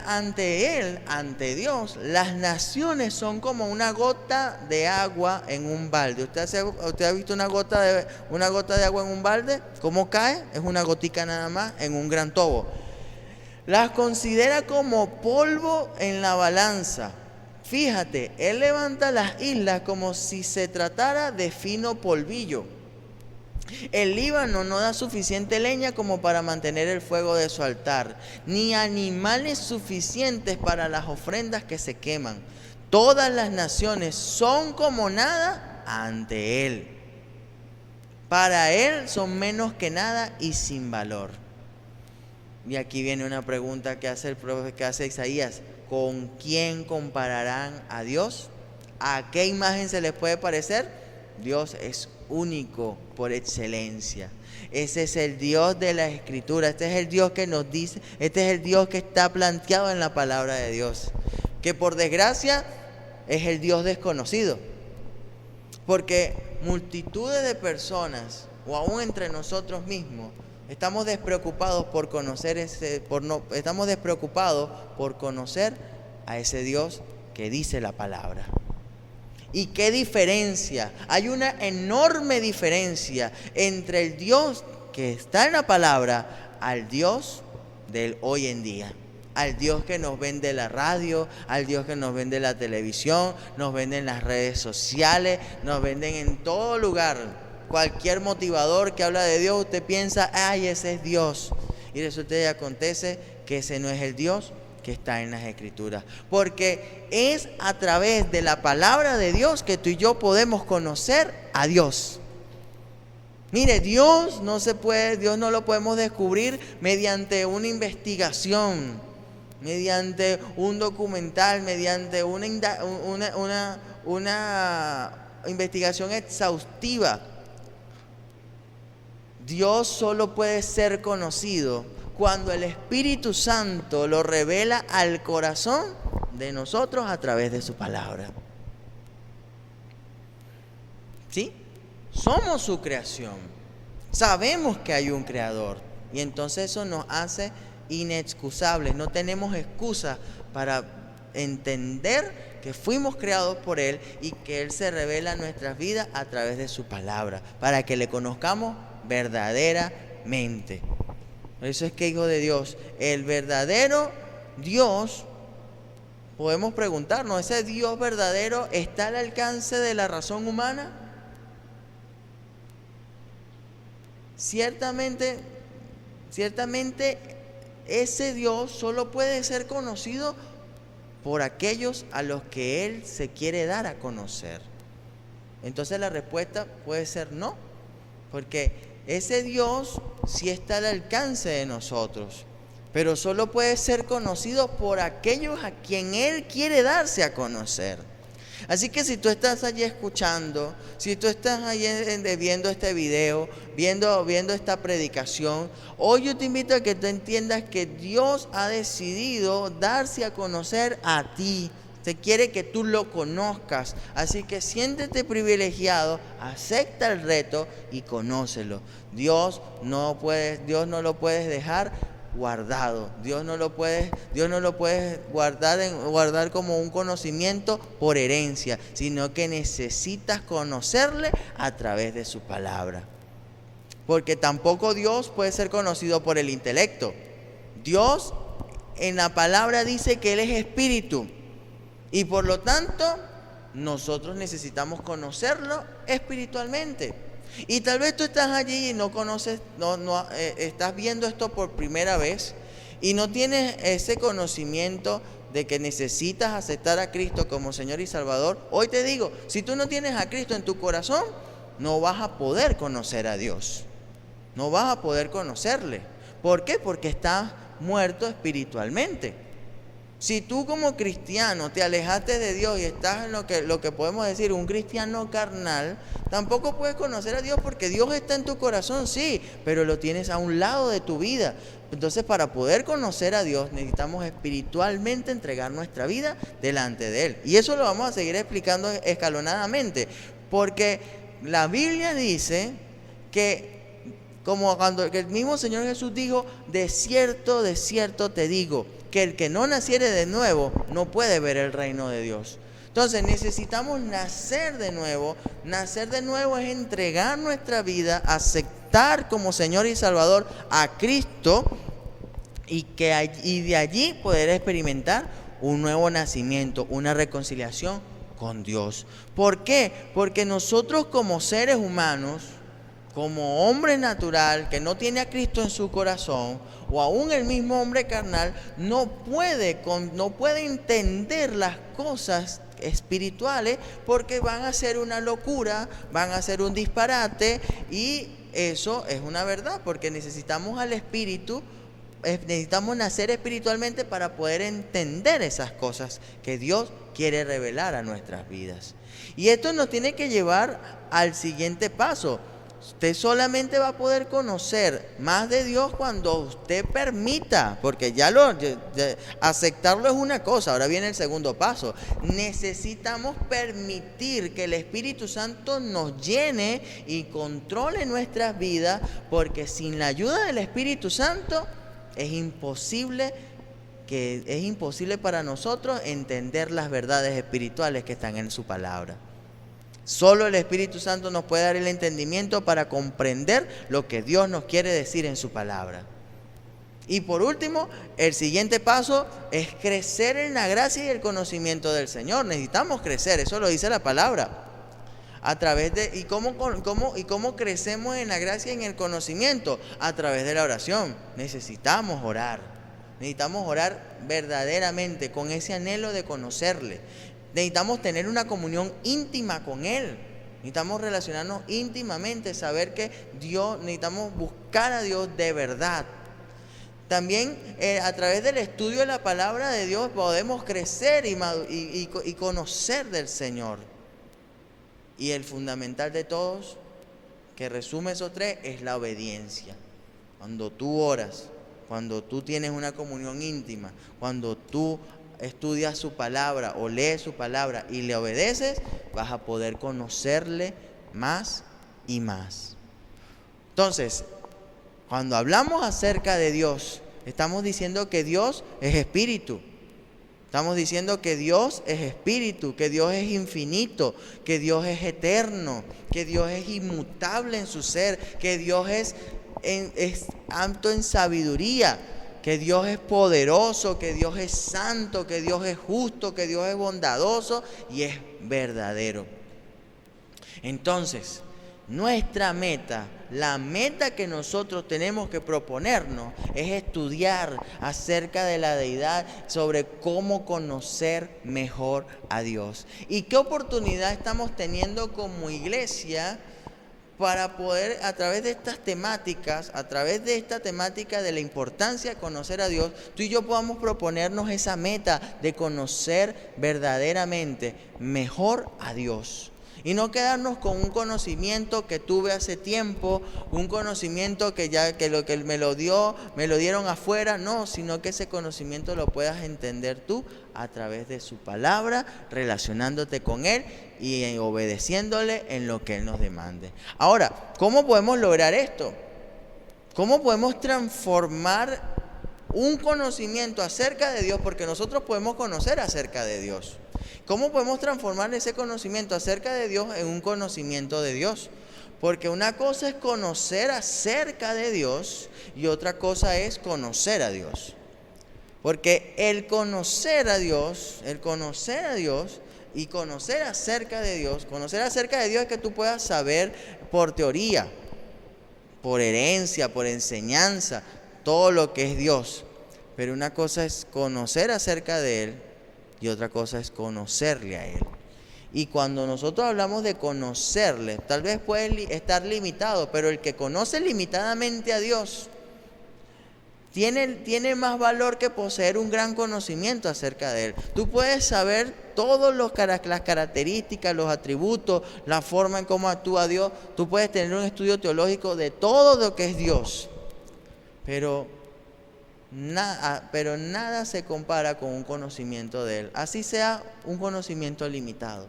ante Dios, las naciones son como una gota de agua en un balde. ¿Usted ha visto una gota de agua en un balde? ¿Cómo cae? Es una gotica nada más en un gran tobo. Las considera como polvo en la balanza. Fíjate, Él levanta las islas como si se tratara de fino polvillo. El Líbano no da suficiente leña como para mantener el fuego de su altar, ni animales suficientes para las ofrendas que se queman. Todas las naciones son como nada ante Él. Para Él son menos que nada y sin valor. Y aquí viene una pregunta que hace Isaías. ¿Con quién compararán a Dios? ¿A qué imagen se les puede parecer? Dios es único por excelencia. Ese es el Dios de la Escritura. Este es el Dios que nos dice, este es el Dios que está planteado en la palabra de Dios. Que por desgracia es el Dios desconocido. Porque multitudes de personas, o aún entre nosotros mismos, estamos despreocupados por conocer a ese Dios que dice la palabra. ¿Y qué diferencia? Hay una enorme diferencia entre el Dios que está en la palabra al Dios del hoy en día. Al Dios que nos vende la radio, al Dios que nos vende la televisión, nos venden las redes sociales, nos venden en todo lugar. Cualquier motivador que habla de Dios, usted piensa, ay, ese es Dios. Y resulta y acontece que ese no es el Dios que está en las Escrituras. Porque es a través de la palabra de Dios que tú y yo podemos conocer a Dios. Mire, Dios no lo podemos descubrir mediante una investigación, mediante un documental, mediante una investigación exhaustiva. Dios solo puede ser conocido cuando el Espíritu Santo lo revela al corazón de nosotros a través de su palabra. ¿Sí? Somos su creación. Sabemos que hay un creador. Y entonces eso nos hace inexcusables. No tenemos excusa para entender que fuimos creados por Él y que Él se revela en nuestras vidas a través de su palabra, para que le conozcamos verdaderamente. Por eso es que hijo de Dios, el verdadero Dios, podemos preguntarnos, ¿ese Dios verdadero está al alcance de la razón humana? Ciertamente ese Dios solo puede ser conocido por aquellos a los que Él se quiere dar a conocer. Entonces la respuesta puede ser no, porque ese Dios sí está al alcance de nosotros, pero solo puede ser conocido por aquellos a quien Él quiere darse a conocer. Así que si tú estás allí escuchando, si tú estás allí viendo este video, viendo esta predicación, hoy yo te invito a que tú entiendas que Dios ha decidido darse a conocer a ti. Se quiere que tú lo conozcas, así que siéntete privilegiado, acepta el reto y conócelo. Dios no lo puedes dejar guardado. Dios no lo puedes guardar como un conocimiento por herencia, sino que necesitas conocerle a través de su palabra. Porque tampoco Dios puede ser conocido por el intelecto. Dios en la palabra dice que Él es espíritu. Y por lo tanto, nosotros necesitamos conocerlo espiritualmente. Y tal vez tú estás allí y no conoces, estás viendo esto por primera vez y no tienes ese conocimiento de que necesitas aceptar a Cristo como Señor y Salvador. Hoy te digo, si tú no tienes a Cristo en tu corazón, no vas a poder conocer a Dios. No vas a poder conocerle. ¿Por qué? Porque estás muerto espiritualmente. Si tú como cristiano te alejaste de Dios y estás en lo que podemos decir un cristiano carnal, tampoco puedes conocer a Dios, porque Dios está en tu corazón, sí, pero lo tienes a un lado de tu vida. Entonces, para poder conocer a Dios necesitamos espiritualmente entregar nuestra vida delante de Él. Y eso lo vamos a seguir explicando escalonadamente, porque la Biblia dice que, como cuando el mismo Señor Jesús dijo, de cierto te digo, que el que no naciere de nuevo no puede ver el reino de Dios. Entonces necesitamos nacer de nuevo. Nacer de nuevo es entregar nuestra vida, aceptar como Señor y Salvador a Cristo y de allí poder experimentar un nuevo nacimiento, una reconciliación con Dios. ¿Por qué? Porque nosotros como seres humanos, como hombre natural que no tiene a Cristo en su corazón, o aún el mismo hombre carnal, no puede entender las cosas espirituales, porque van a ser una locura, van a ser un disparate, y eso es una verdad, porque necesitamos al Espíritu, necesitamos nacer espiritualmente para poder entender esas cosas que Dios quiere revelar a nuestras vidas. Y esto nos tiene que llevar al siguiente paso. Usted solamente va a poder conocer más de Dios cuando usted permita, porque aceptarlo es una cosa, ahora viene el segundo paso. Necesitamos permitir que el Espíritu Santo nos llene y controle nuestras vidas, porque sin la ayuda del Espíritu Santo es imposible para nosotros entender las verdades espirituales que están en su palabra. Solo el Espíritu Santo nos puede dar el entendimiento para comprender lo que Dios nos quiere decir en su palabra. Y por último, el siguiente paso es crecer en la gracia y el conocimiento del Señor. Necesitamos crecer, eso lo dice la palabra. ¿Y cómo crecemos en la gracia y en el conocimiento? A través de la oración. Necesitamos orar verdaderamente con ese anhelo de conocerle. Necesitamos tener una comunión íntima con Él. Necesitamos relacionarnos íntimamente, saber que necesitamos buscar a Dios de verdad. También a través del estudio de la palabra de Dios podemos crecer y conocer del Señor. Y el fundamental de todos, que resume esos tres, es la obediencia. Cuando tú oras, cuando tú tienes una comunión íntima, cuando tú estudias su palabra o lees su palabra y le obedeces, vas a poder conocerle más y más. Entonces, cuando hablamos acerca de Dios, estamos diciendo que Dios es espíritu. Estamos diciendo que Dios es espíritu, que Dios es infinito, que Dios es eterno, que Dios es inmutable en su ser, que Dios es es alto en sabiduría, que Dios es poderoso, que Dios es santo, que Dios es justo, que Dios es bondadoso y es verdadero. Entonces, nuestra meta, la meta que nosotros tenemos que proponernos es estudiar acerca de la deidad, sobre cómo conocer mejor a Dios. ¿Y qué oportunidad estamos teniendo como iglesia para poder, a través de estas temáticas, a través de esta temática de la importancia de conocer a Dios, tú y yo podamos proponernos esa meta de conocer verdaderamente mejor a Dios? Y no quedarnos con un conocimiento que tuve hace tiempo, un conocimiento que lo que me lo dieron afuera, no, sino que ese conocimiento lo puedas entender tú a través de su palabra, relacionándote con Él y obedeciéndole en lo que Él nos demande. Ahora, ¿cómo podemos lograr esto? ¿Cómo podemos transformar un conocimiento acerca de Dios? Porque nosotros podemos conocer acerca de Dios. ¿Cómo podemos transformar ese conocimiento acerca de Dios en un conocimiento de Dios? Porque una cosa es conocer acerca de Dios y otra cosa es conocer a Dios. Porque el conocer a Dios y conocer acerca de Dios es que tú puedas saber por teoría, por herencia, por enseñanza, todo lo que es Dios. Pero una cosa es conocer acerca de Él y otra cosa es conocerle a Él. Y cuando nosotros hablamos de conocerle, tal vez puede estar limitado, pero el que conoce limitadamente a Dios tiene más valor que poseer un gran conocimiento acerca de Él. Tú puedes saber todas las características, los atributos, la forma en cómo actúa Dios. Tú puedes tener un estudio teológico de todo lo que es Dios, pero nada se compara con un conocimiento de Él, así sea un conocimiento limitado.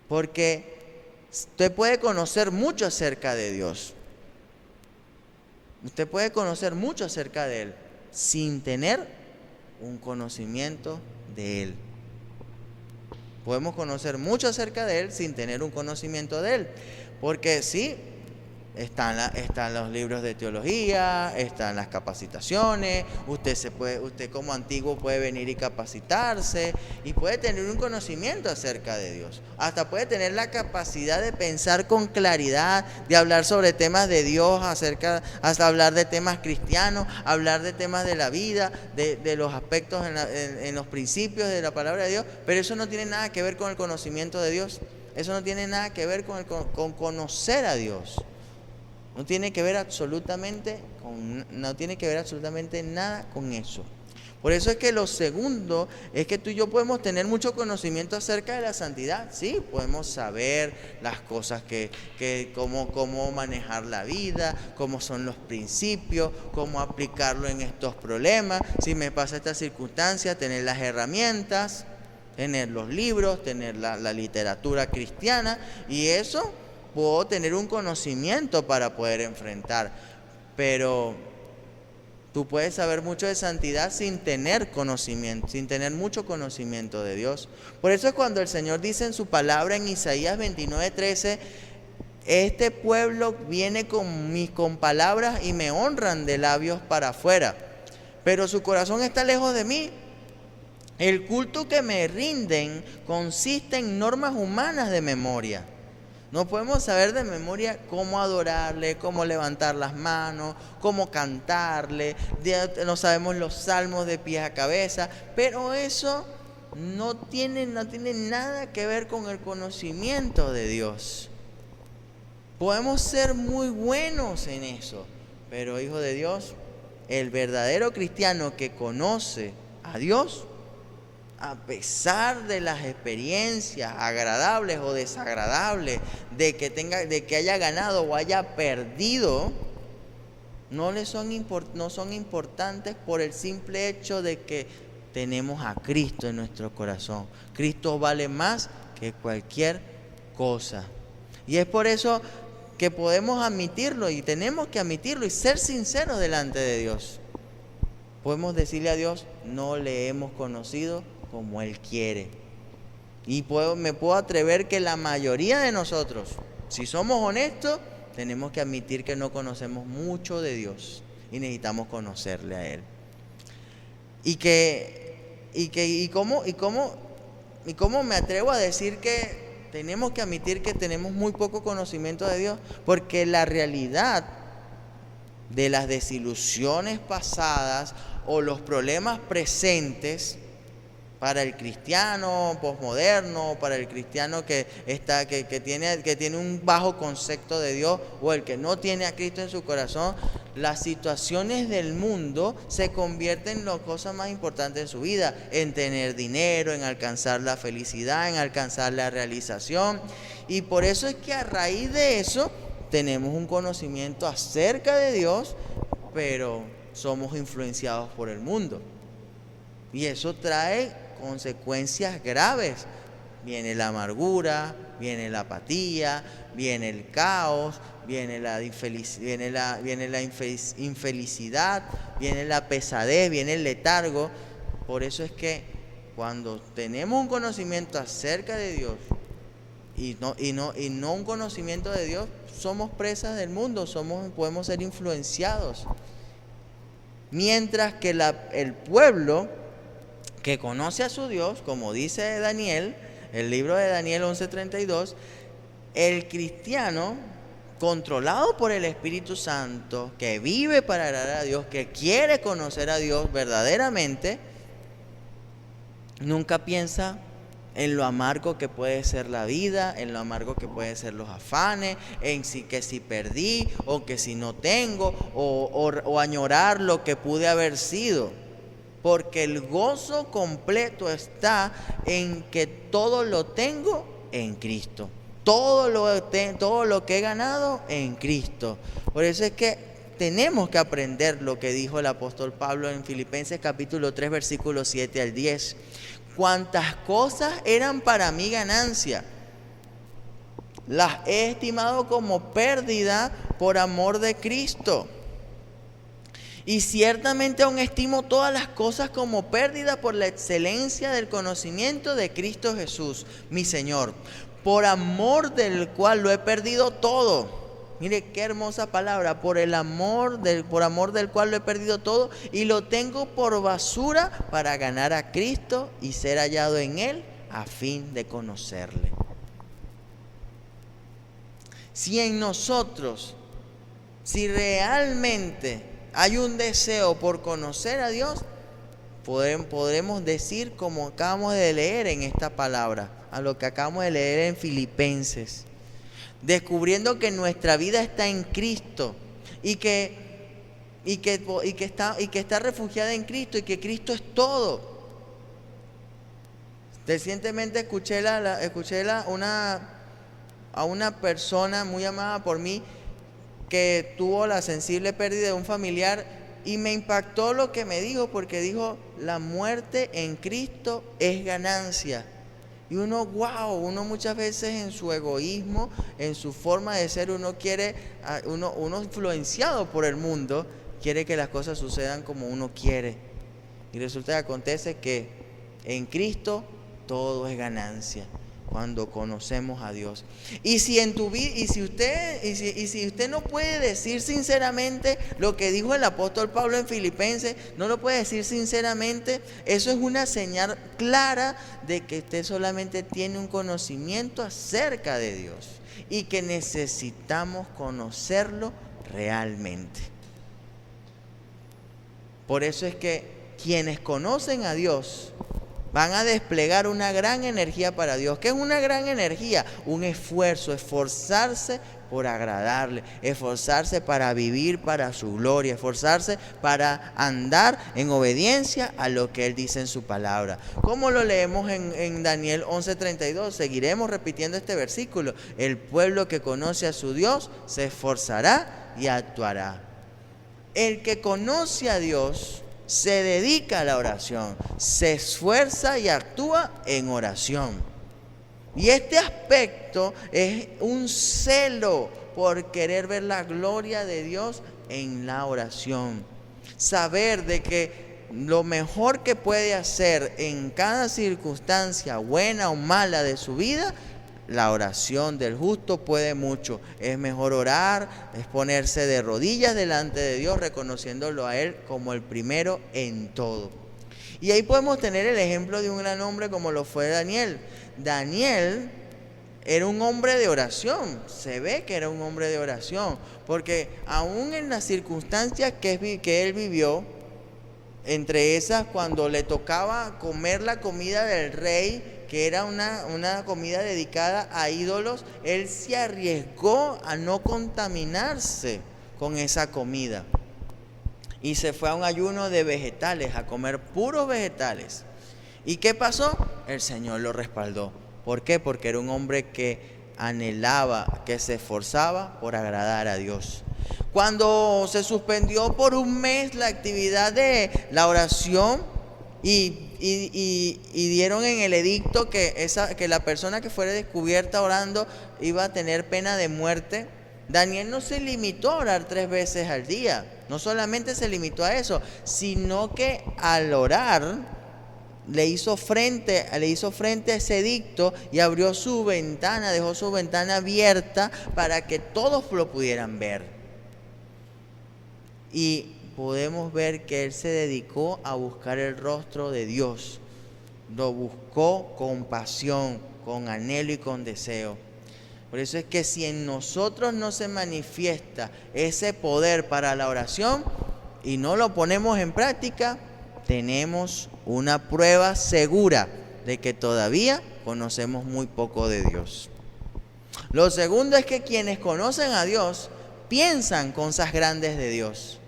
Porque usted puede conocer mucho acerca de Dios, usted puede conocer mucho acerca de Él sin tener un conocimiento de Él. Podemos conocer mucho acerca de Él sin tener un conocimiento de Él, porque sí, están los libros de teología, están las capacitaciones, usted como antiguo puede venir y capacitarse y puede tener un conocimiento acerca de Dios. Hasta puede tener la capacidad de pensar con claridad, de hablar sobre temas de Dios, hasta hablar de temas cristianos, hablar de temas de la vida, de los aspectos en los principios de la palabra de Dios, pero eso no tiene nada que ver con el conocimiento de Dios. Eso no tiene nada que ver con conocer a Dios. No tiene que ver absolutamente nada con eso. Por eso es que lo segundo es que tú y yo podemos tener mucho conocimiento acerca de la santidad. Sí, podemos saber las cosas cómo manejar la vida, cómo son los principios, cómo aplicarlo en estos problemas. Si me pasa esta circunstancia, tener las herramientas, tener los libros, tener la literatura cristiana, y eso puedo tener un conocimiento para poder enfrentar. Pero tú puedes saber mucho de santidad sin tener conocimiento, sin tener mucho conocimiento de Dios. Por eso es cuando el Señor dice en su palabra en Isaías 29:13, este pueblo viene con palabras y me honran de labios para afuera, pero su corazón está lejos de mí. El culto que me rinden consiste en normas humanas de memoria. No podemos saber de memoria cómo adorarle, cómo levantar las manos, cómo cantarle. No sabemos los salmos de pies a cabeza, pero eso no tiene nada que ver con el conocimiento de Dios. Podemos ser muy buenos en eso, pero hijo de Dios, el verdadero cristiano que conoce a Dios, a pesar de las experiencias agradables o desagradables, de que haya ganado o haya perdido, no son importantes por el simple hecho de que tenemos a Cristo en nuestro corazón. Cristo vale más que cualquier cosa. Y es por eso que podemos admitirlo y tenemos que admitirlo y ser sinceros delante de Dios. Podemos decirle a Dios, no le hemos conocido como Él quiere. Y me puedo atrever que la mayoría de nosotros, si somos honestos, tenemos que admitir que no conocemos mucho de Dios y necesitamos conocerle a Él. ¿Y cómo me atrevo a decir que tenemos que admitir que tenemos muy poco conocimiento de Dios? Porque la realidad de las desilusiones pasadas o los problemas presentes para el cristiano posmoderno, para el cristiano que tiene un bajo concepto de Dios, o el que no tiene a Cristo en su corazón, las situaciones del mundo se convierten en las cosas más importantes en su vida, en tener dinero, en alcanzar la felicidad, en alcanzar la realización. Y por eso es que a raíz de eso tenemos un conocimiento acerca de Dios, pero somos influenciados por el mundo. Y eso trae consecuencias graves. Viene la amargura, viene la apatía, viene el caos, viene la infelicidad, viene la pesadez, viene el letargo. Por eso es que cuando tenemos un conocimiento acerca de Dios y no un conocimiento de Dios, somos presas del mundo, podemos ser influenciados. Mientras que el pueblo que conoce a su Dios, como dice Daniel, el libro de Daniel 11:32, el cristiano controlado por el Espíritu Santo, que vive para agradar a Dios, que quiere conocer a Dios verdaderamente, nunca piensa en lo amargo que puede ser la vida, en lo amargo que pueden ser los afanes, que si perdí, o que si no tengo, o añorar lo que pude haber sido. Porque el gozo completo está en que todo lo tengo en Cristo. Todo lo que he ganado en Cristo. Por eso es que tenemos que aprender lo que dijo el apóstol Pablo en Filipenses capítulo 3, versículos 7 al 10. Cuantas cosas eran para mí ganancia, las he estimado como pérdida por amor de Cristo. Y ciertamente aún estimo todas las cosas como pérdida por la excelencia del conocimiento de Cristo Jesús, mi Señor, por amor del cual lo he perdido todo. Mire qué hermosa palabra, por amor del cual lo he perdido todo y lo tengo por basura para ganar a Cristo y ser hallado en Él a fin de conocerle. Si realmente hay un deseo por conocer a Dios, podremos decir como acabamos de leer en esta palabra, a lo que acabamos de leer en Filipenses, descubriendo que nuestra vida está en Cristo y que está refugiada en Cristo y que Cristo es todo. Recientemente escuché a una persona muy amada por mí que tuvo la sensible pérdida de un familiar, y me impactó lo que me dijo, porque dijo: la muerte en Cristo es ganancia. Y uno muchas veces en su egoísmo, en su forma de ser, uno influenciado por el mundo, quiere que las cosas sucedan como uno quiere. Y resulta que acontece que en Cristo todo es ganancia cuando conocemos a Dios. Y si usted no puede decir sinceramente lo que dijo el apóstol Pablo en Filipenses, no lo puede decir sinceramente, eso es una señal clara de que usted solamente tiene un conocimiento acerca de Dios y que necesitamos conocerlo realmente. Por eso es que quienes conocen a Dios van a desplegar una gran energía para Dios. ¿Qué es una gran energía? Un esfuerzo, esforzarse por agradarle, esforzarse para vivir para su gloria, esforzarse para andar en obediencia a lo que Él dice en su palabra. ¿Cómo lo leemos en Daniel 11:32? Seguiremos repitiendo este versículo. El pueblo que conoce a su Dios se esforzará y actuará. El que conoce a Dios se dedica a la oración, se esfuerza y actúa en oración. Y este aspecto es un celo por querer ver la gloria de Dios en la oración. Saber de que lo mejor que puede hacer en cada circunstancia, buena o mala de su vida, la oración del justo puede mucho. Es mejor orar, es ponerse de rodillas delante de Dios, reconociéndolo a Él como el primero en todo. Y ahí podemos tener el ejemplo de un gran hombre como lo fue Daniel. Daniel era un hombre de oración, se ve que era un hombre de oración, porque aún en las circunstancias que él vivió, entre esas cuando le tocaba comer la comida del rey, que era una comida dedicada a ídolos, él se arriesgó a no contaminarse con esa comida. Y se fue a un ayuno de vegetales, a comer puros vegetales. ¿Y qué pasó? El Señor lo respaldó. ¿Por qué? Porque era un hombre que anhelaba, que se esforzaba por agradar a Dios. Cuando se suspendió por un mes la actividad de la oración y dieron en el edicto que la persona que fuera descubierta orando iba a tener pena de muerte, Daniel no se limitó a orar 3 veces al día. No solamente se limitó a eso, sino que al orar le hizo frente a ese edicto y abrió su ventana, dejó su ventana abierta para que todos lo pudieran ver. Y podemos ver que él se dedicó a buscar el rostro de Dios. Lo buscó con pasión, con anhelo y con deseo. Por eso es que si en nosotros no se manifiesta ese poder para la oración y no lo ponemos en práctica, tenemos una prueba segura de que todavía conocemos muy poco de Dios. Lo segundo es que quienes conocen a Dios piensan cosas grandes de Dios.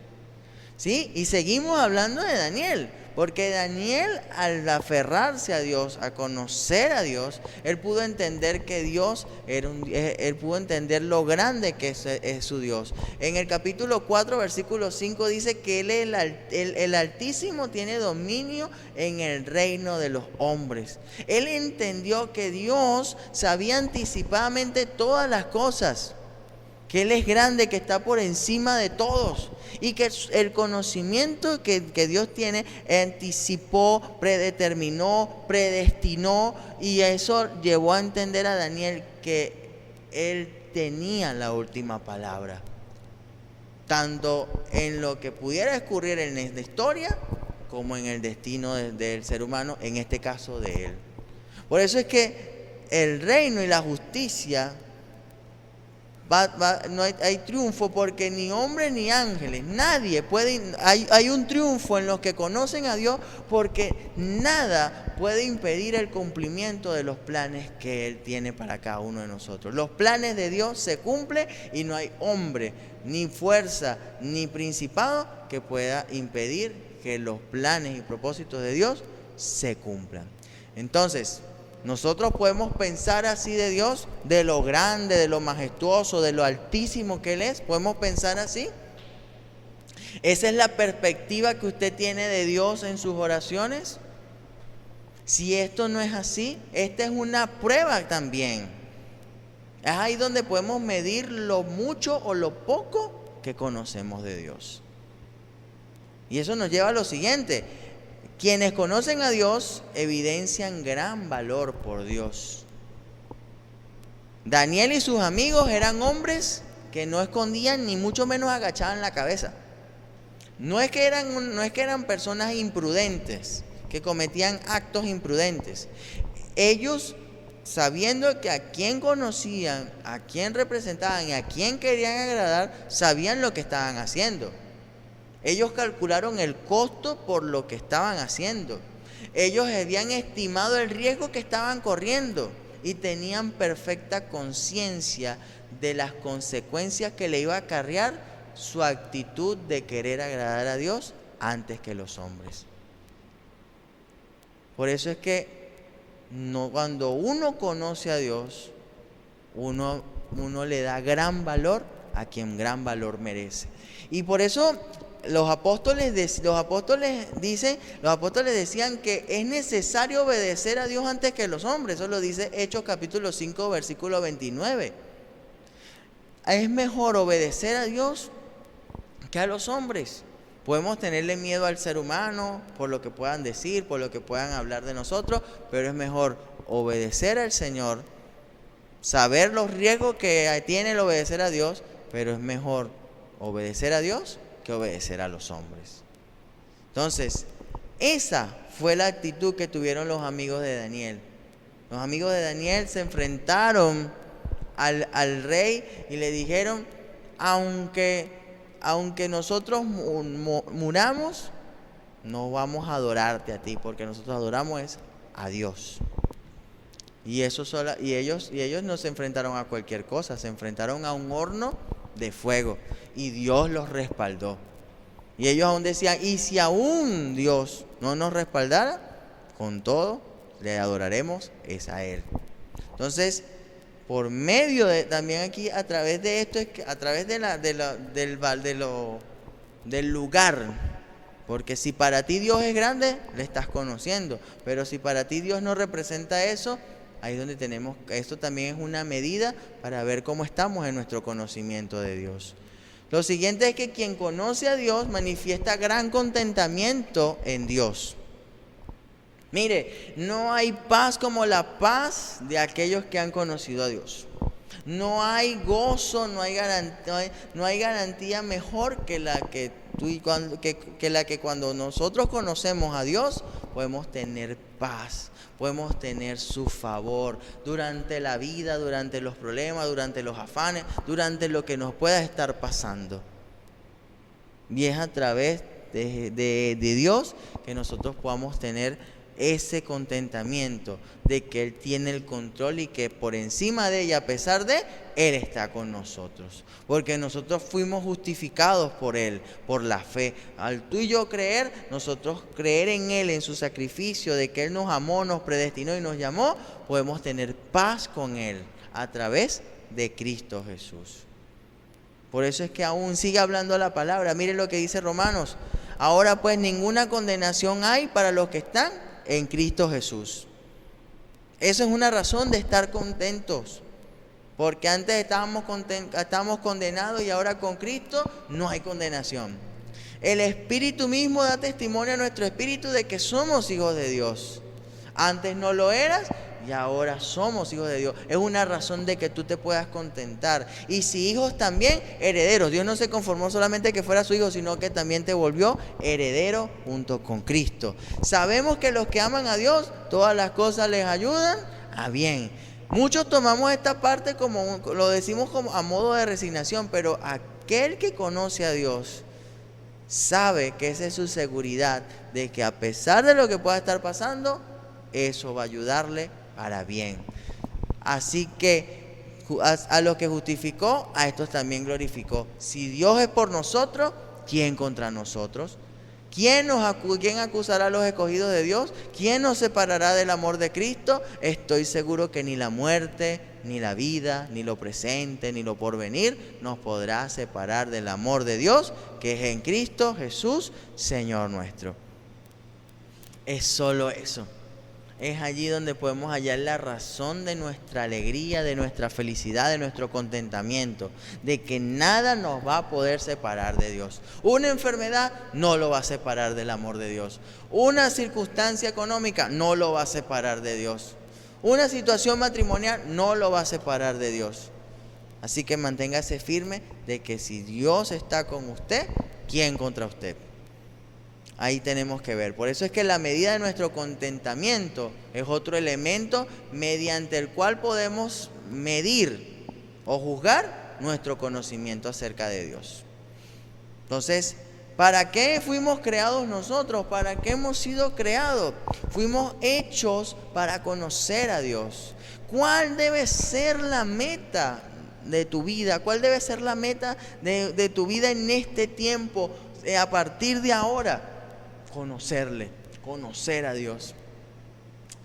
¿Sí? Y seguimos hablando de Daniel, porque Daniel, al aferrarse a Dios, a conocer a Dios, él pudo entender que Dios él pudo entender lo grande que es su Dios. En el capítulo 4, versículo 5 dice que el Altísimo tiene dominio en el reino de los hombres. Él entendió que Dios sabía anticipadamente todas las cosas, que Él es grande, que está por encima de todos, y que el conocimiento que Dios tiene anticipó, predeterminó, predestinó, y eso llevó a entender a Daniel que Él tenía la última palabra, tanto en lo que pudiera ocurrir en la historia como en el destino del ser humano, en este caso de Él. Por eso es que el reino y la justicia no hay triunfo, porque ni hombres ni ángeles, nadie puede, hay un triunfo en los que conocen a Dios, porque nada puede impedir el cumplimiento de los planes que Él tiene para cada uno de nosotros. Los planes de Dios se cumplen y no hay hombre, ni fuerza, ni principado que pueda impedir que los planes y propósitos de Dios se cumplan. Entonces, nosotros podemos pensar así de Dios, de lo grande, de lo majestuoso, de lo altísimo que Él es. ¿Podemos pensar así? ¿Esa es la perspectiva que usted tiene de Dios en sus oraciones? Si esto no es así, esta es una prueba también. Es ahí donde podemos medir lo mucho o lo poco que conocemos de Dios. Y eso nos lleva a lo siguiente. Quienes conocen a Dios evidencian gran valor por Dios. Daniel y sus amigos eran hombres que no escondían ni mucho menos agachaban la cabeza. No es que eran personas imprudentes, que cometían actos imprudentes. Ellos, sabiendo que a quien conocían, a quien representaban y a quien querían agradar, sabían lo que estaban haciendo. Ellos calcularon el costo por lo que estaban haciendo. Ellos habían estimado el riesgo que estaban corriendo y tenían perfecta conciencia de las consecuencias que le iba a acarrear su actitud de querer agradar a Dios antes que los hombres. Por eso es que cuando uno conoce a Dios, uno le da gran valor a quien gran valor merece. Y por eso los apóstoles decían que es necesario obedecer a Dios antes que los hombres. Eso lo dice Hechos capítulo 5, versículo 29. Es mejor obedecer a Dios que a los hombres. Podemos tenerle miedo al ser humano por lo que puedan decir, por lo que puedan hablar de nosotros, pero es mejor obedecer al Señor saber los riesgos que tiene el obedecer a Dios, pero es mejor obedecer a Dios que obedecer a los hombres. Entonces, esa fue la actitud que tuvieron los amigos de Daniel. Los amigos de Daniel se enfrentaron al rey y le dijeron: aunque nosotros muramos, no vamos a adorarte a ti, porque nosotros adoramos es a Dios. Y ellos no se enfrentaron a cualquier cosa, se enfrentaron a un horno de fuego y Dios los respaldó. Y ellos aún decían: y si aún Dios no nos respaldara, con todo le adoraremos es a Él. Entonces, por medio de, también aquí a través de esto, a través del lugar, porque si para ti Dios es grande, le estás conociendo, pero si para ti Dios no representa eso, ahí es donde tenemos, esto también es una medida para ver cómo estamos en nuestro conocimiento de Dios. Lo siguiente es que quien conoce a Dios manifiesta gran contentamiento en Dios. Mire, no hay paz como la paz de aquellos que han conocido a Dios. No hay gozo, no hay garantía mejor que la que cuando nosotros conocemos a Dios podemos tener paz, podemos tener su favor durante la vida, durante los problemas, durante los afanes, durante lo que nos pueda estar pasando. Y es a través de Dios que nosotros podamos tener ese contentamiento de que Él tiene el control y que por encima de ella, a pesar de, Él está con nosotros. Porque nosotros fuimos justificados por Él, por la fe. Al tú y yo creer, nosotros creer en Él, en su sacrificio, de que Él nos amó, nos predestinó y nos llamó, podemos tener paz con Él a través de Cristo Jesús. Por eso es que aún sigue hablando la palabra. Mire lo que dice Romanos. Ahora pues ninguna condenación hay para los que están en Cristo Jesús. Eso es una razón de estar contentos, porque antes estábamos condenados y ahora con Cristo no hay condenación. El Espíritu mismo da testimonio a nuestro espíritu de que somos hijos de Dios. Antes no lo eras y ahora somos hijos de Dios. Es una razón de que tú te puedas contentar. Y si hijos también, herederos. Dios no se conformó solamente que fuera su hijo, sino que también te volvió heredero junto con Cristo. Sabemos que los que aman a Dios, todas las cosas les ayudan a bien. Muchos tomamos esta parte como, lo decimos como a modo de resignación, pero aquel que conoce a Dios sabe que esa es su seguridad, de que a pesar de lo que pueda estar pasando, eso va a ayudarle para bien. Así que a los que justificó, a estos también glorificó. Si Dios es por nosotros, ¿quién contra nosotros? ¿Quién acusará a los escogidos de Dios? ¿Quién nos separará del amor de Cristo? Estoy seguro que ni la muerte, ni la vida, ni lo presente, ni lo porvenir nos podrá separar del amor de Dios, que es en Cristo Jesús, Señor nuestro. Es solo eso. Es allí donde podemos hallar la razón de nuestra alegría, de nuestra felicidad, de nuestro contentamiento, de que nada nos va a poder separar de Dios. Una enfermedad no lo va a separar del amor de Dios. Una circunstancia económica no lo va a separar de Dios. Una situación matrimonial no lo va a separar de Dios. Así que manténgase firme de que si Dios está con usted, ¿quién contra usted? Ahí tenemos que ver. Por eso es que la medida de nuestro contentamiento es otro elemento mediante el cual podemos medir o juzgar nuestro conocimiento acerca de Dios. Entonces, ¿para qué fuimos creados nosotros? ¿Para qué hemos sido creados? Fuimos hechos para conocer a Dios. ¿Cuál debe ser la meta de tu vida? ¿Cuál debe ser la meta de tu vida en este tiempo, a partir de ahora? Conocerle, conocer a Dios.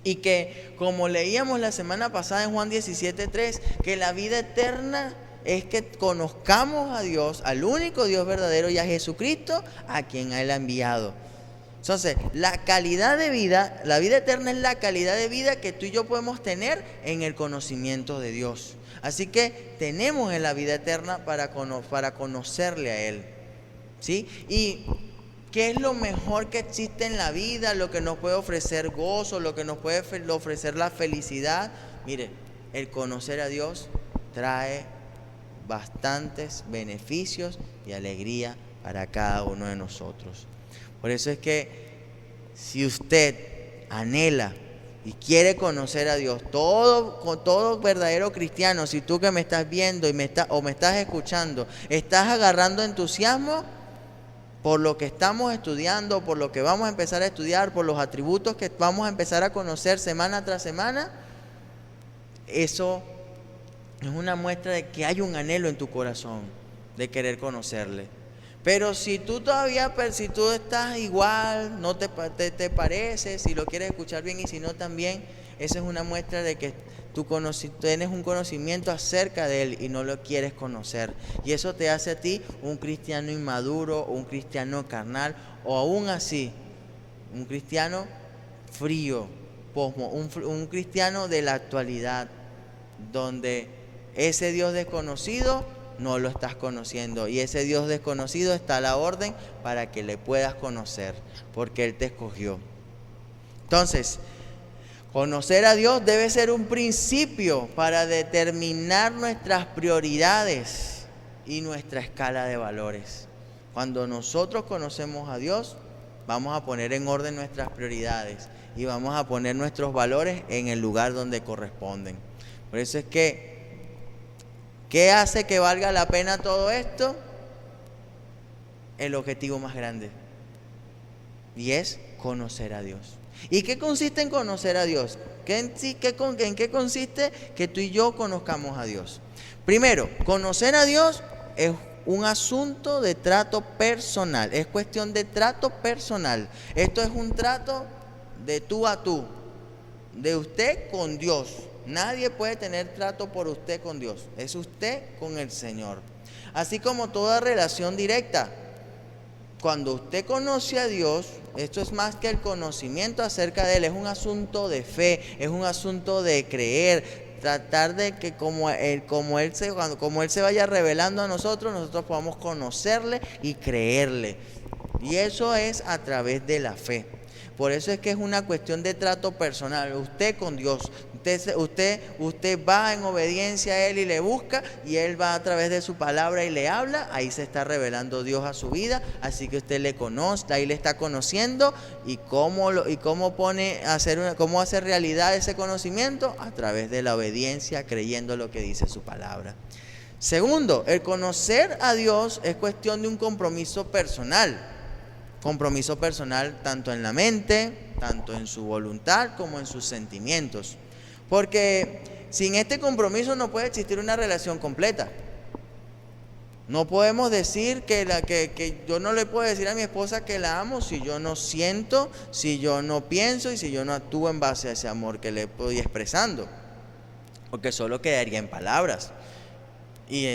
Y que, como leíamos la semana pasada en Juan 17:3, que la vida eterna es que conozcamos a Dios, al único Dios verdadero, y a Jesucristo, a quien Él ha enviado. Entonces, la calidad de vida, la vida eterna es la calidad de vida que tú y yo podemos tener en el conocimiento de Dios. Así que tenemos en la vida eterna para conocerle a Él, ¿sí? Y ¿qué es lo mejor que existe en la vida? Lo que nos puede ofrecer gozo, lo que nos puede ofrecer la felicidad. Mire, el conocer a Dios trae bastantes beneficios y alegría para cada uno de nosotros. Por eso es que si usted anhela y quiere conocer a Dios, todo verdadero cristiano, si tú que me estás viendo y me estás escuchando, estás agarrando entusiasmo por lo que estamos estudiando, por lo que vamos a empezar a estudiar, por los atributos que vamos a empezar a conocer semana tras semana, eso es una muestra de que hay un anhelo en tu corazón de querer conocerle. Pero si tú estás igual, no te parece, si lo quieres escuchar bien y si no también, esa es una muestra de que tú tienes un conocimiento acerca de Él y no lo quieres conocer. Y eso te hace a ti un cristiano inmaduro, un cristiano carnal, o aún así, un cristiano frío, un cristiano de la actualidad, donde ese Dios desconocido no lo estás conociendo, y ese Dios desconocido está a la orden para que le puedas conocer, porque Él te escogió. Entonces, conocer a Dios debe ser un principio para determinar nuestras prioridades y nuestra escala de valores. Cuando nosotros conocemos a Dios, vamos a poner en orden nuestras prioridades y vamos a poner nuestros valores en el lugar donde corresponden. Por eso es que, ¿qué hace que valga la pena todo esto? El objetivo más grande, y es conocer a Dios. ¿Y qué consiste en conocer a Dios? ¿En qué consiste que tú y yo conozcamos a Dios? Primero, conocer a Dios es un asunto de trato personal, es cuestión de trato personal. Esto es un trato de tú a tú, de usted con Dios. Nadie puede tener trato por usted con Dios, es usted con el Señor. Así como toda relación directa, cuando usted conoce a Dios, esto es más que el conocimiento acerca de Él, es un asunto de fe, es un asunto de creer, tratar de que como Él se vaya revelando a nosotros podamos conocerle y creerle. Y eso es a través de la fe. Por eso es que es una cuestión de trato personal, usted con Dios. Usted va en obediencia a Él y le busca, y Él va a través de su palabra y le habla. Ahí se está revelando Dios a su vida, así que usted le conoce, ahí le está conociendo. ¿Y cómo hacer realidad ese conocimiento? A través de la obediencia, creyendo lo que dice su palabra. Segundo, el conocer a Dios es cuestión de un compromiso personal tanto en la mente, tanto en su voluntad como en sus sentimientos. Porque sin este compromiso no puede existir una relación completa. No podemos decir que yo no le puedo decir a mi esposa que la amo si yo no siento, si yo no pienso y si yo no actúo en base a ese amor que le estoy expresando. Porque solo quedaría en palabras. Y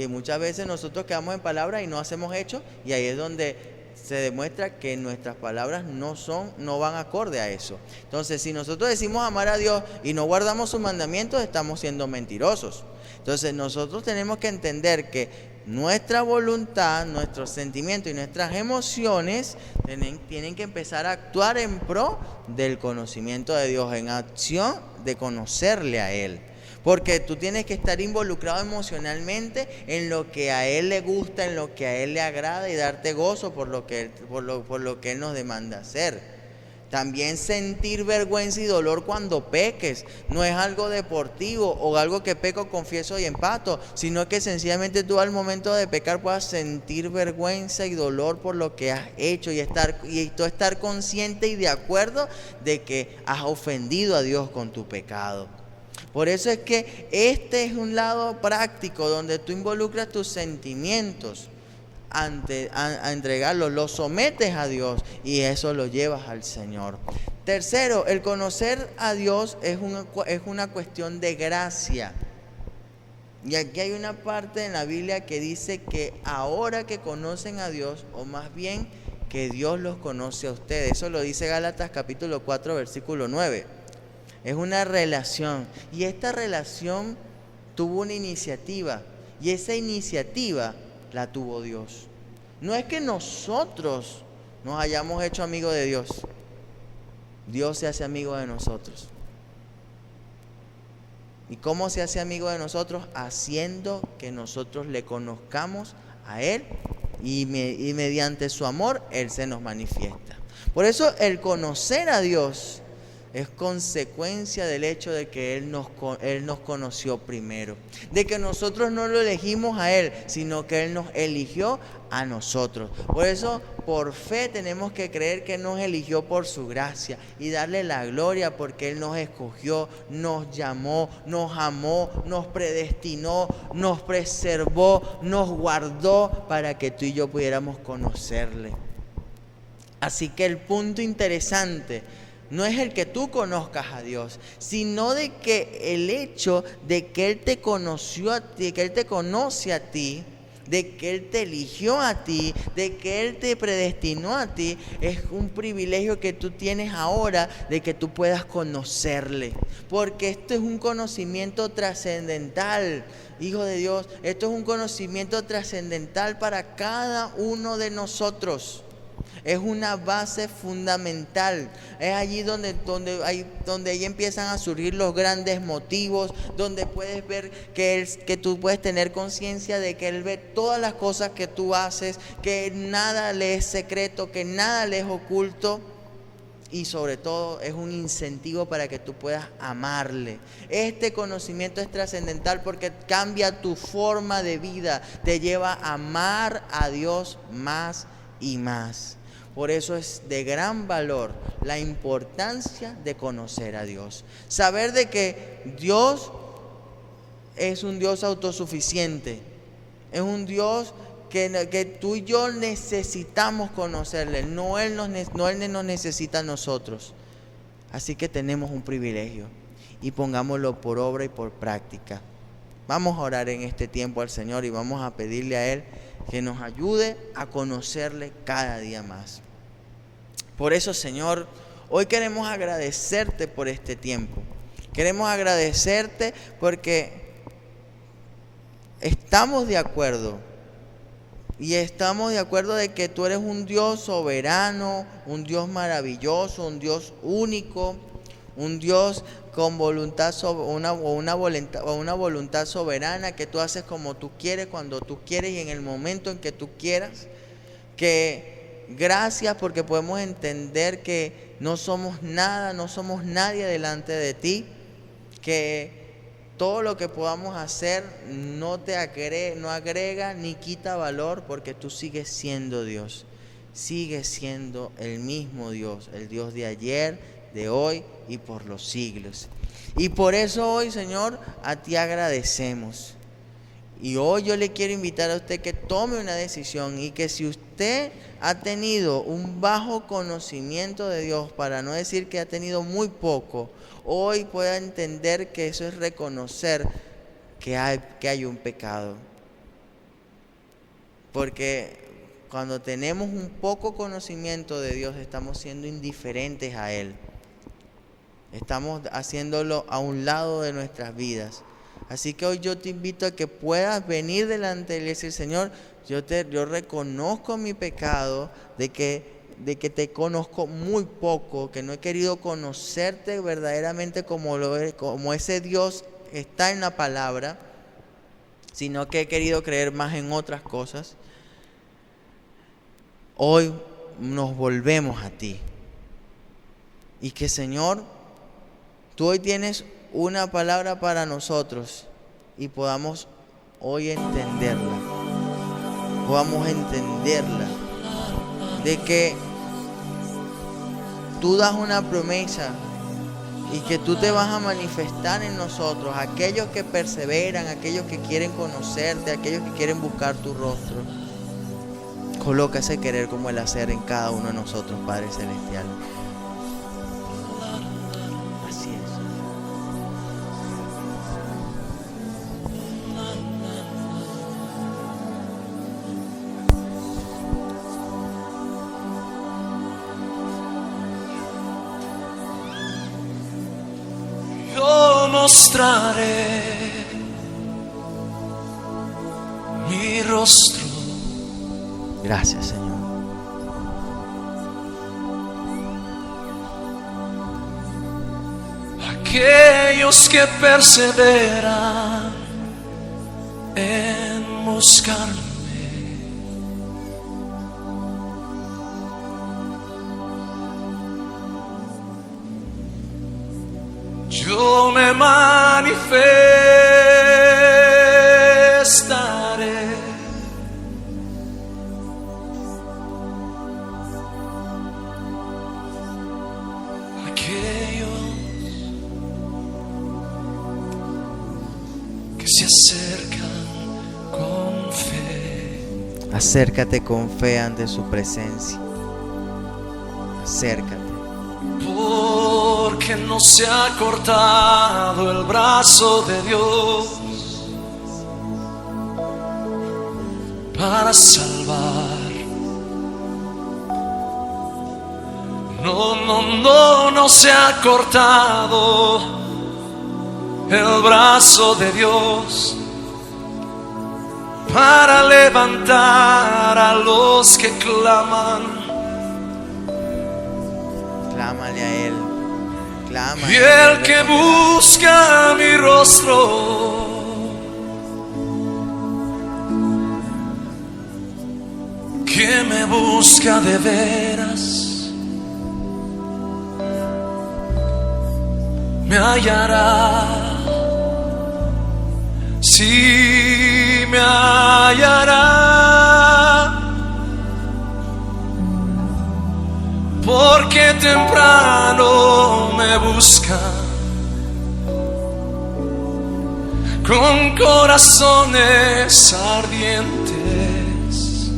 muchas veces nosotros quedamos en palabras y no hacemos hechos, y ahí es donde se demuestra que nuestras palabras no van acorde a eso. Entonces, si nosotros decimos amar a Dios y no guardamos sus mandamientos, estamos siendo mentirosos. Entonces, nosotros tenemos que entender que nuestra voluntad, nuestros sentimientos y nuestras emociones tienen que empezar a actuar en pro del conocimiento de Dios, en acción de conocerle a Él. Porque tú tienes que estar involucrado emocionalmente en lo que a Él le gusta, en lo que a Él le agrada, y darte gozo por lo que Él nos demanda hacer. También sentir vergüenza y dolor cuando peques. No es algo deportivo o algo que peco, confieso y empato, sino que sencillamente tú al momento de pecar puedas sentir vergüenza y dolor por lo que has hecho, y tú estar consciente y de acuerdo de que has ofendido a Dios con tu pecado. Por eso es que este es un lado práctico donde tú involucras tus sentimientos a entregarlos, los sometes a Dios y eso lo llevas al Señor. Tercero, el conocer a Dios es una cuestión de gracia. Y aquí hay una parte en la Biblia que dice que ahora que conocen a Dios, o más bien que Dios los conoce a ustedes. Eso lo dice Gálatas capítulo 4 versículo 9. Es una relación, y esta relación tuvo una iniciativa, y esa iniciativa la tuvo Dios. No es que nosotros nos hayamos hecho amigos de Dios. Dios se hace amigo de nosotros. ¿Y cómo se hace amigo de nosotros? Haciendo que nosotros le conozcamos a Él y mediante su amor Él se nos manifiesta. Por eso el conocer a Dios es consecuencia del hecho de que Él nos conoció primero. De que nosotros no lo elegimos a Él, sino que Él nos eligió a nosotros. Por eso, por fe tenemos que creer que nos eligió por su gracia y darle la gloria porque Él nos escogió, nos llamó, nos amó, nos predestinó, nos preservó, nos guardó para que tú y yo pudiéramos conocerle. Así que el punto interesante no es el que tú conozcas a Dios, sino de que el hecho de que Él te conoció a ti, que Él te conoce a ti, de que Él te eligió a ti, de que Él te predestinó a ti, es un privilegio que tú tienes ahora de que tú puedas conocerle. Porque esto es un conocimiento trascendental, hijo de Dios, esto es un conocimiento trascendental para cada uno de nosotros. Es una base fundamental. Es allí donde ahí empiezan a surgir los grandes motivos, donde puedes ver que tú puedes tener conciencia de que Él ve todas las cosas que tú haces, que nada le es secreto, que nada le es oculto. Y sobre todo es un incentivo para que tú puedas amarle. Este conocimiento es trascendental porque cambia tu forma de vida, te lleva a amar a Dios más y más. Por eso es de gran valor la importancia de conocer a Dios. Saber de que Dios es un Dios autosuficiente. Es un Dios que tú y yo necesitamos conocerle. No Él nos necesita a nosotros. Así que tenemos un privilegio. Y pongámoslo por obra y por práctica. Vamos a orar en este tiempo al Señor y vamos a pedirle a Él que nos ayude a conocerle cada día más. Por eso, Señor, hoy queremos agradecerte por este tiempo. Queremos agradecerte porque estamos de acuerdo. Y estamos de acuerdo de que tú eres un Dios soberano, un Dios maravilloso, un Dios único, un Dios con voluntad una voluntad soberana, que tú haces como tú quieres, cuando tú quieres y en el momento en que tú quieras. Que gracias porque podemos entender que no somos nada, no somos nadie delante de ti, que todo lo que podamos hacer no agrega ni quita valor, porque tú sigues siendo Dios, sigues siendo el mismo Dios, el Dios de ayer, de hoy y por los siglos. Y por eso hoy, Señor, a ti agradecemos. Y hoy yo le quiero invitar a usted que tome una decisión y que si usted ha tenido un bajo conocimiento de Dios, para no decir que ha tenido muy poco, hoy pueda entender que eso es reconocer que hay un pecado. Porque cuando tenemos un poco conocimiento de Dios, estamos siendo indiferentes a Él. Estamos haciéndolo a un lado de nuestras vidas. Así que hoy yo te invito a que puedas venir delante de Él y decir: Señor, yo reconozco mi pecado, de que te conozco muy poco, que no he querido conocerte verdaderamente como ese Dios está en la palabra, sino que he querido creer más en otras cosas. Hoy nos volvemos a ti. Y que, Señor, tú hoy tienes una palabra para nosotros y podamos hoy entenderla. Podamos entenderla. De que tú das una promesa y que tú te vas a manifestar en nosotros, aquellos que perseveran, aquellos que quieren conocerte, aquellos que quieren buscar tu rostro. Coloca ese querer como el hacer en cada uno de nosotros, Padre Celestial. Así es. Yo mostraré mi rostro. Gracias, Señor. A aquellos que perseveran en buscarme. Yo me manifestaré. Aquellos que se acercan con fe. Acércate con fe ante su presencia. Acércate. Porque no se ha cortado el brazo de Dios para salvar. No se ha cortado el brazo de Dios para levantar a los que claman. Clámale a Él. Clámale. Y el que busca mi rostro, que me busca de veras, me hallará. Sí, me hallará. Porque temprano me busca con corazones ardientes,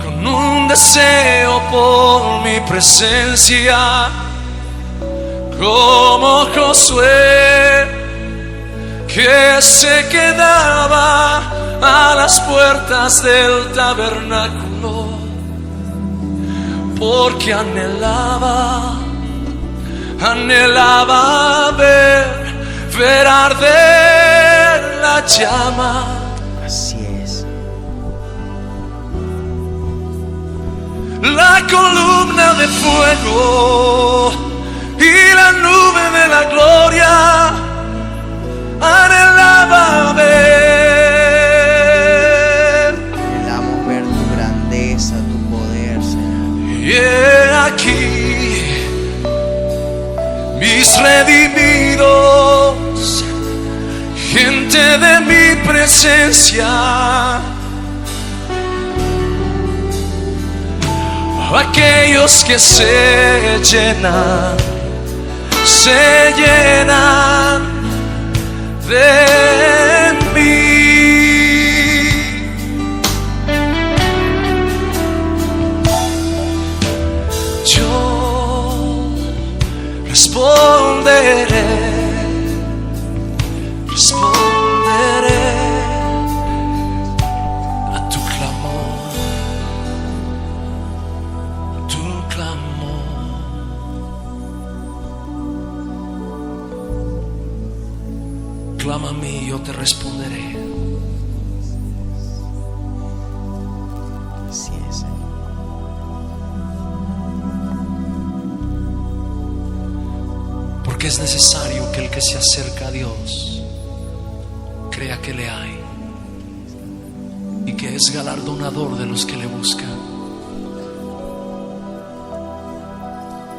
con un deseo por mi presencia, como Josué, que se quedaba a las puertas del tabernáculo, porque anhelaba ver arder la llama. Así es. La columna de fuego y la nube de la gloria, anhelaba ver. Anhelamos ver tu grandeza, tu poder, Señor. Y he aquí mis redimidos, gente de mi presencia, aquellos que se llenan de mí. Yo responderé a tu clamor, tu clamor. Clama a mí, yo te responderé. Así es, Señor. Porque es necesario que el que se acerca a Dios crea que le hay y que es galardonador de los que le buscan.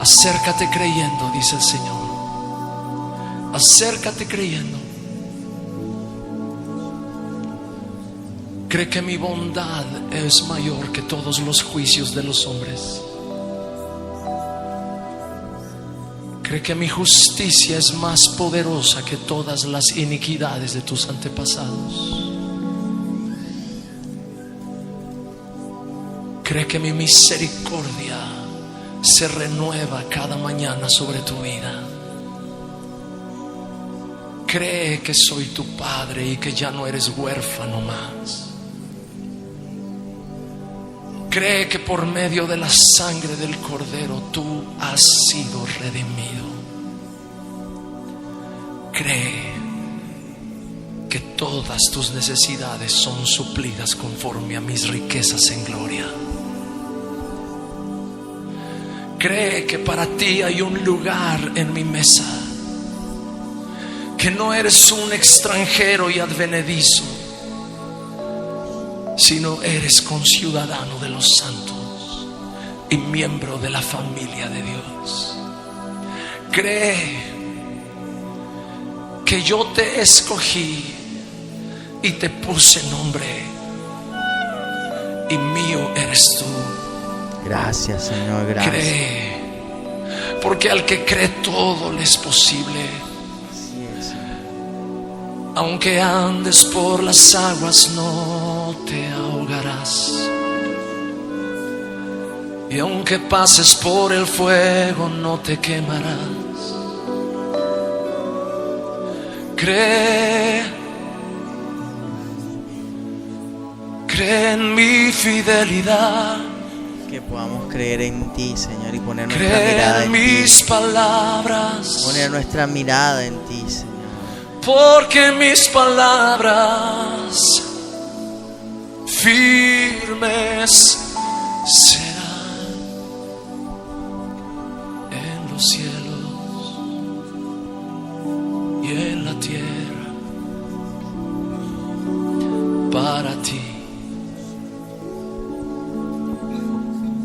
Acércate creyendo, dice el Señor. Acércate creyendo. Cree que mi bondad es mayor que todos los juicios de los hombres. Cree que mi justicia es más poderosa que todas las iniquidades de tus antepasados. Cree que mi misericordia se renueva cada mañana sobre tu vida. Cree que soy tu padre y que ya no eres huérfano más. Cree que por medio de la sangre del Cordero tú has sido redimido. Cree que todas tus necesidades son suplidas conforme a mis riquezas en gloria. Cree que para ti hay un lugar en mi mesa, que no eres un extranjero y advenedizo, sino eres conciudadano de los santos y miembro de la familia de Dios. Cree que yo te escogí y te puse nombre, y mío eres tú. Gracias, Señor, gracias. Cree, porque al que cree todo le es posible. Así es, Señor. Aunque andes por las aguas no te ahogarás, y aunque pases por el fuego no te quemarás. Cree, cree en mi fidelidad. Que podamos creer en ti, Señor, y poner nuestra Cree mirada en en mis ti. palabras, Poner nuestra mirada en ti, Señor. porque mis palabras firmes serán en los cielos y en la tierra para ti.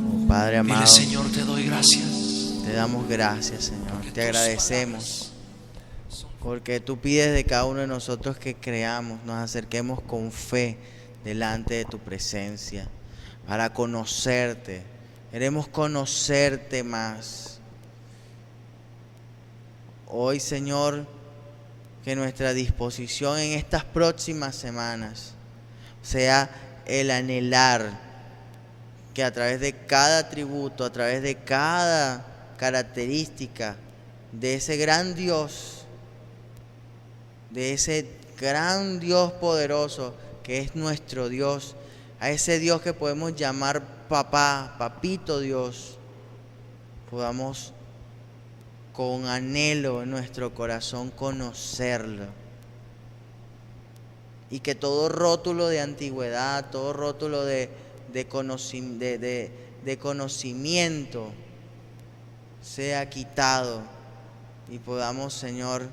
Oh, Padre Dile: amado, Señor, te doy gracias. te damos gracias, Señor. Te agradecemos. Porque tú pides de cada uno de nosotros que creamos, nos acerquemos con fe delante de tu presencia para conocerte. Queremos conocerte más. Hoy, Señor, que nuestra disposición en estas próximas semanas sea el anhelar que a través de cada atributo, a través de cada característica de ese gran Dios, de ese gran Dios poderoso que es nuestro Dios, a ese Dios que podemos llamar papá, papito Dios, podamos con anhelo en nuestro corazón conocerlo, y que todo rótulo de antigüedad, todo rótulo de conocimiento sea quitado, y podamos, Señor,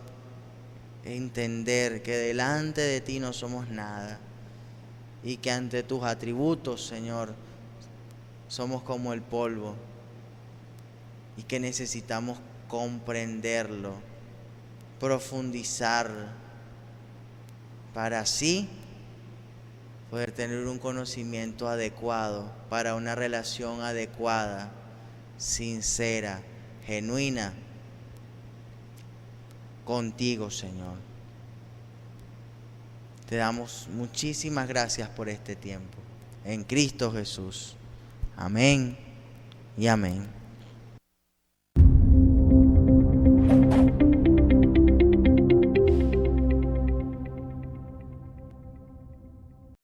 entender que delante de ti no somos nada, y que ante tus atributos, Señor, somos como el polvo, y que necesitamos comprenderlo, profundizar, para así poder tener un conocimiento adecuado para una relación adecuada, sincera, genuina contigo, Señor. Te damos muchísimas gracias por este tiempo. En Cristo Jesús. Amén y amén.